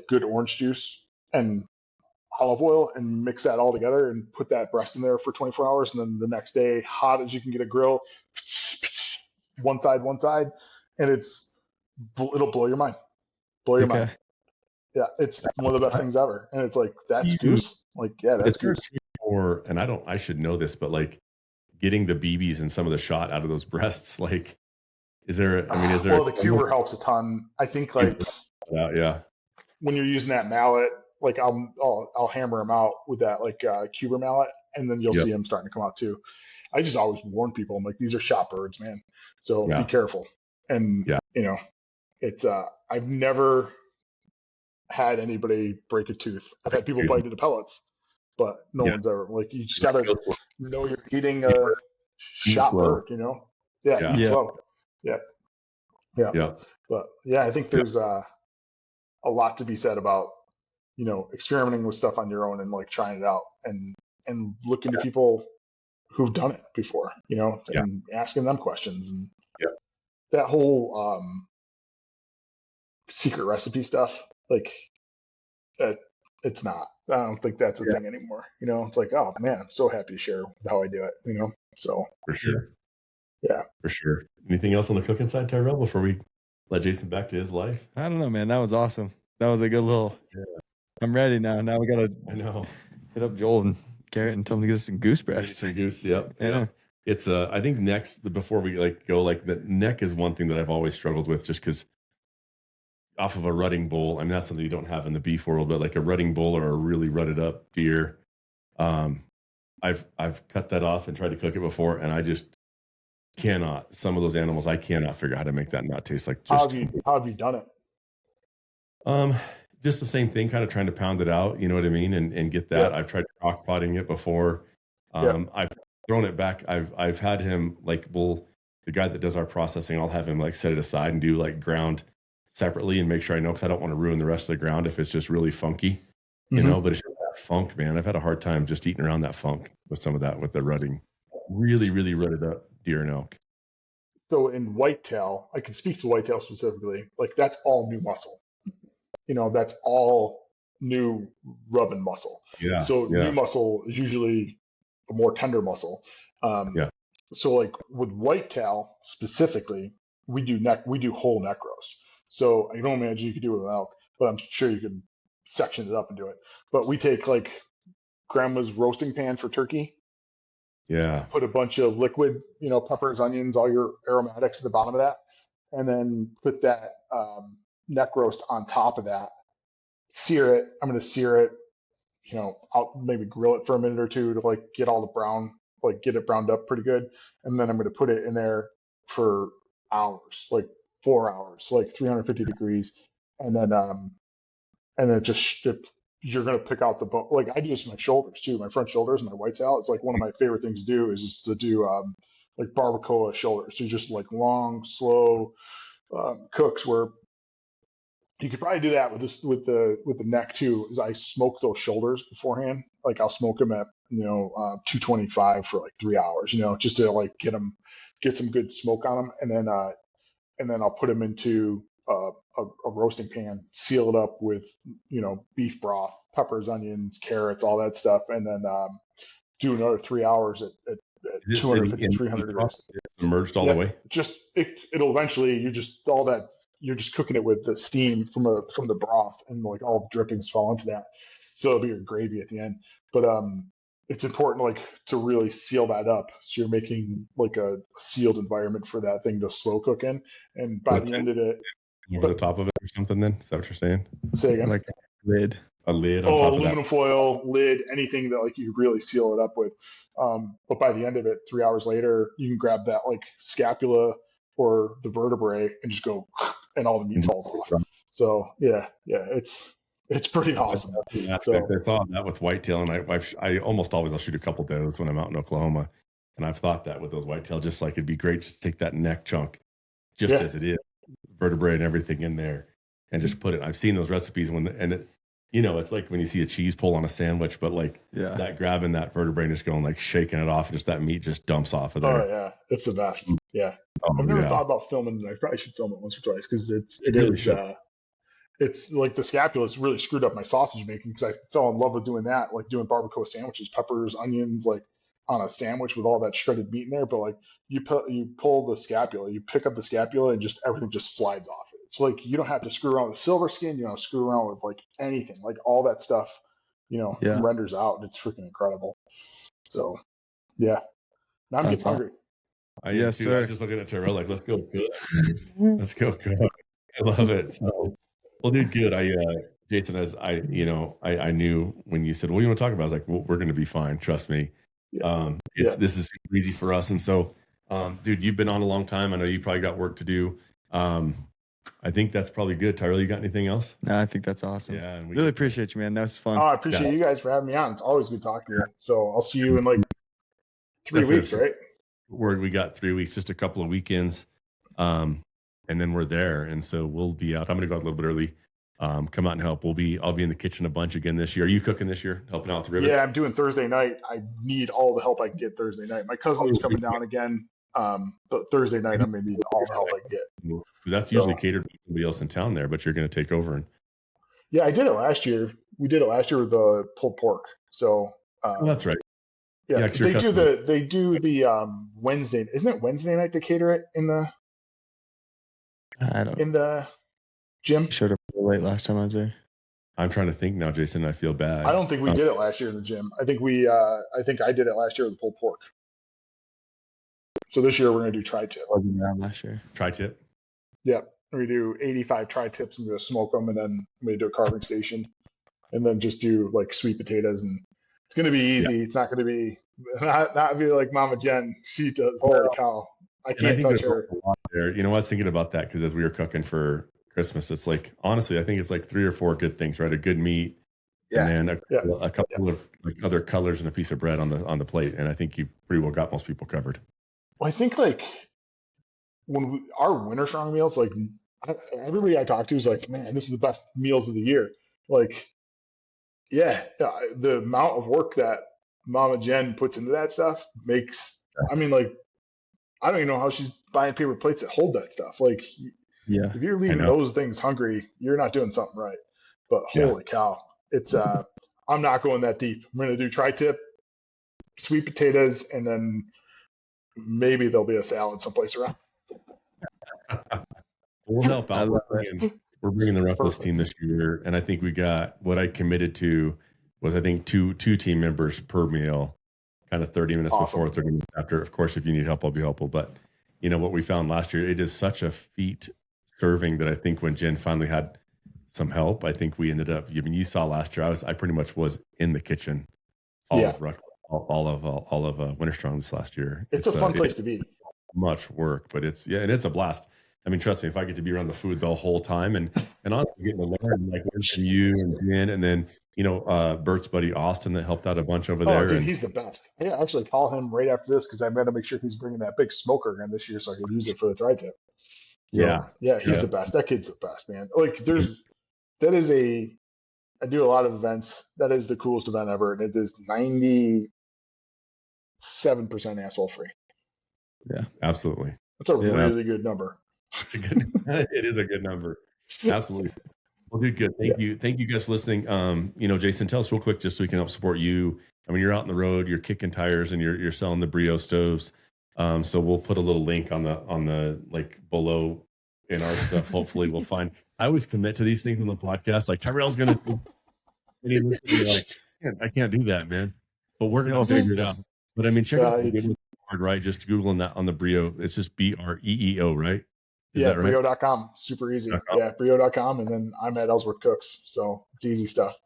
good orange juice and olive oil, and mix that all together and put that breast in there for 24 hours, and then the next day, hot as you can get a grill, one side, and it'll blow your mind. Blow your mind. Okay. Yeah, it's one of the best things ever. And it's like, that's You- goose. Like, yeah, that's Is there a goose. trick for, and I should know this, but like getting the BBs and some of the shot out of those breasts, like, is there? Well, the cuber helps a ton. I think like Yeah. when you're using that mallet, like I'll hammer them out with that like cuber mallet, and then you'll Yep. see them starting to come out too. I just always warn people. I'm like, these are shot birds, man. So Yeah. be careful. And Yeah. you know, it's I've never had anybody break a tooth. I've had people bite into pellets, but no Yeah. one's ever like, you just gotta know you're eating a Eat shot slow. bird, you know? Yeah, Yeah. eat Yeah. slow. Yeah. Yeah. But yeah, I think there's a lot to be said about, you know, experimenting with stuff on your own and like trying it out and looking to people who've done it before, you know, Yeah. and asking them questions and Yeah. that whole secret recipe stuff, like that, it's not. I don't think that's a thing anymore. You know, it's like, oh man, I'm so happy to share how I do it, you know? So For sure. Yeah. For sure. Anything else on the cooking side, Tyrel, before we let Jason back to his life? I don't know, man. That was awesome. That was a good little. Yeah. I'm ready now. Now we gotta I know. hit up Joel and Garrett and tell them to get us some goose breast. Some goose. Yep. Yeah. It's I think next, before we like go, like the neck is one thing that I've always struggled with, just because off of a rutting bull, I mean that's something you don't have in the beef world, but like a rutting bull or a really rutted up deer, I've cut that off and tried to cook it before, and I just cannot. Some of those animals, I cannot figure out how to make that not taste like how just have you done it? just the same thing, kind of trying to pound it out, you know what I mean, and get that. Yeah. I've tried crock potting it before. I've thrown it back. I've had him like, well, the guy that does our processing, I'll have him like set it aside and do like ground separately and make sure I know, because I don't want to ruin the rest of the ground if it's just really funky, you know. But it's just that funk, man. I've had a hard time just eating around that funk with some of that, with the rutting, really rutted up deer and elk. So in whitetail, I can speak to whitetail specifically. Like that's all new muscle. You know, that's all new rubbing muscle. Yeah. So new muscle is usually a more tender muscle. So like with whitetail specifically, we do whole neck roast. So I don't imagine you could do it with elk, but I'm sure you could section it up and do it. But we take like grandma's roasting pan for turkey. Yeah. Put a bunch of liquid, you know, peppers, onions, all your aromatics at the bottom of that, and then put that neck roast on top of that. Sear it. I'm going to sear it. You know, I'll maybe grill it for a minute or two to like get all the brown, like get it browned up pretty good, and then I'm going to put it in there for hours, like 4 hours, like 350 degrees, and then just you're going to pick out the bone. Like I do this with my shoulders too, my front shoulders, my whitetail. It's like one of my favorite things to do is just to do like barbacoa shoulders. So just like long, slow cooks where you could probably do that with this with the neck too. Is I smoke those shoulders beforehand. Like I'll smoke them at 225 for like 3 hours. You know, just to like get some good smoke on them, and then I'll put them into a roasting pan, seal it up with beef broth, peppers, onions, carrots, all that stuff, and then do another 3 hours at 250, 300 degrees. Submerged all the way. It'll eventually you're just cooking it with the steam from the broth, and like all the drippings fall into that, so it'll be your gravy at the end. But it's important like to really seal that up, so you're making like a sealed environment for that thing to slow cook in, and by the end of it, over the top of it or something. Then is that what you're saying? Say again. Like a lid. A lid on top of that. Aluminum foil, lid, anything that like you really seal it up with. But by the end of it, 3 hours later, you can grab that like scapula or the vertebrae and just go, and all the meat falls off. So yeah, it's pretty awesome. I thought that with whitetail, and I almost always I'll shoot a couple does when I'm out in Oklahoma, and I've thought that with those whitetail, just like it'd be great just to take that neck chunk, just as it is, vertebrae and everything in there, and just put it. I've seen those recipes it's like when you see a cheese pull on a sandwich, but like that grabbing that vertebrae and just going like shaking it off, and just that meat just dumps off of there. Oh yeah, it's the best. Yeah, Oh, I've never thought about filming it. I probably should film it once or twice because it's like the scapula's really screwed up my sausage making because I fell in love with doing that, like doing barbacoa sandwiches, peppers, onions, like on a sandwich with all that shredded meat in there. But like you pull the scapula, you pick up the scapula, and just everything just slides off it. It's like you don't have to screw around with silver skin, you don't have to screw around with like anything, like all that stuff, renders out, and it's freaking incredible. So yeah, now I'm getting hungry. Yes, sir. I was just looking at Tyrel like, let's go good. Let's go good. I love it. So, well, dude, good. Jason, as I knew when you said, what do you want to talk about? I was like, well, we're going to be fine. Trust me. This is super easy for us. And so, dude, you've been on a long time. I know you probably got work to do. I think that's probably good. Tyrell, you got anything else? No, I think that's awesome. Yeah. And really appreciate you, man. That was fun. Oh, I appreciate you guys for having me on. It's always good talking to you. So I'll see you in like 3 weeks, right? We got 3 weeks, just a couple of weekends. And then we're there. And so we'll be out. I'm going to go out a little bit early. Come out and help. I'll be in the kitchen a bunch again this year. Are you cooking this year, helping out with the river? Yeah, I'm doing Thursday night. I need all the help I can get Thursday night. My cousin's coming down again. But Thursday night, I'm going to need all the help I can get. That's usually catered by somebody else in town there, but you're going to take over. And yeah, I did it last year. We did it last year with the pulled pork. So that's right. Yeah, they do the Wednesday. Isn't it Wednesday night they cater it in the gym? Showed up late last time I was there. I'm trying to think now, Jason. I feel bad. I don't think we did it last year in the gym. I think I did it last year with the pulled pork. So this year we're going to do tri-tip. Wasn't around last year. Tri-tip? Yep. We do 85 tri-tips and we're going to smoke them, and then I'm going to do a carving station, and then just do like sweet potatoes. And it's going to be easy. Yeah. It's not going to be not be like Mama Jen. She does. Holy cow! I can't touch her. There. I was thinking about that because as we were cooking for Christmas, it's like, honestly, I think it's like 3 or 4 good things, right? A good meat, and then a couple of like other colors and a piece of bread on the plate. And I think you've pretty well got most people covered. Well, I think like when our winter strong meals, like everybody I talk to is like, man, this is the best meals of the year. Like, yeah, the amount of work that Mama Jen puts into that stuff makes, I mean, like, I don't even know how she's buying paper plates that hold that stuff. Like, if you're leaving those things hungry, you're not doing something right. But holy cow, it's, I'm not going that deep. I'm going to do tri-tip, sweet potatoes, and then maybe there'll be a salad someplace around. We'll help out. We're bringing the Ruffles team this year, and I think we got what I committed to was I think two team members per meal, kind of 30 minutes before, 30 minutes after. Of course, if you need help, I'll be helpful. But what we found last year, it is such a feat serving that I think when Jen finally had some help, I think we ended up. I mean, you saw last year, I pretty much was in the kitchen all of Winter Strong this last year. It's a fun place to be. Much work, but it's a blast. I mean, trust me, if I get to be around the food the whole time and honestly getting to learn from you and Jen, and then Bert's buddy Austin that helped out a bunch over there. Dude, he's the best. I actually call him right after this because I'm going to make sure he's bringing that big smoker again this year so I can use it for the tri-tip. So, he's the best. That kid's the best, man. Like I do a lot of events. That is the coolest event ever, and it is 97% asshole free. Yeah, absolutely. That's a really good number. It is a good number. Absolutely. Well, dude, good. Thank you. Thank you guys for listening. Jason, tell us real quick, just so we can help support you. I mean, you're out on the road, you're kicking tires and you're selling the Brio stoves. So we'll put a little link on the like below in our stuff. Hopefully we'll find, I always commit to these things on the podcast. Like Tyrell's going to, like, I can't do that, man, but we're going to figure it out. But I mean, check out the right? Just Googling that on the Brio. It's just BREEO, right? Is that right? Brio.com. Super easy. Yeah, Brio.com. And then I'm at Ellsworth Cooks. So it's easy stuff.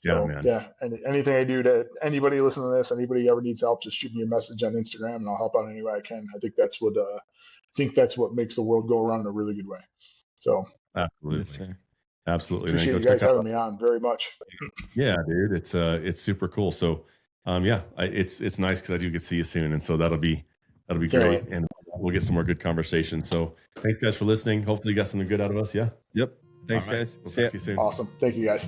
So, man. Yeah. And anything I do to anybody listening to this, anybody ever needs help, just shoot me a message on Instagram and I'll help out any way I can. I think that's what makes the world go around in a really good way. So absolutely. Appreciate you guys having me on very much. Yeah, dude. It's super cool. So it's nice because I do get to see you soon. And so that'll be great. And we'll get some more good conversations. So thanks guys for listening. Hopefully you got something good out of us. Yeah. Yep. Thanks, All right. guys. We'll See ya. talk to you soon. Awesome. Thank you, guys.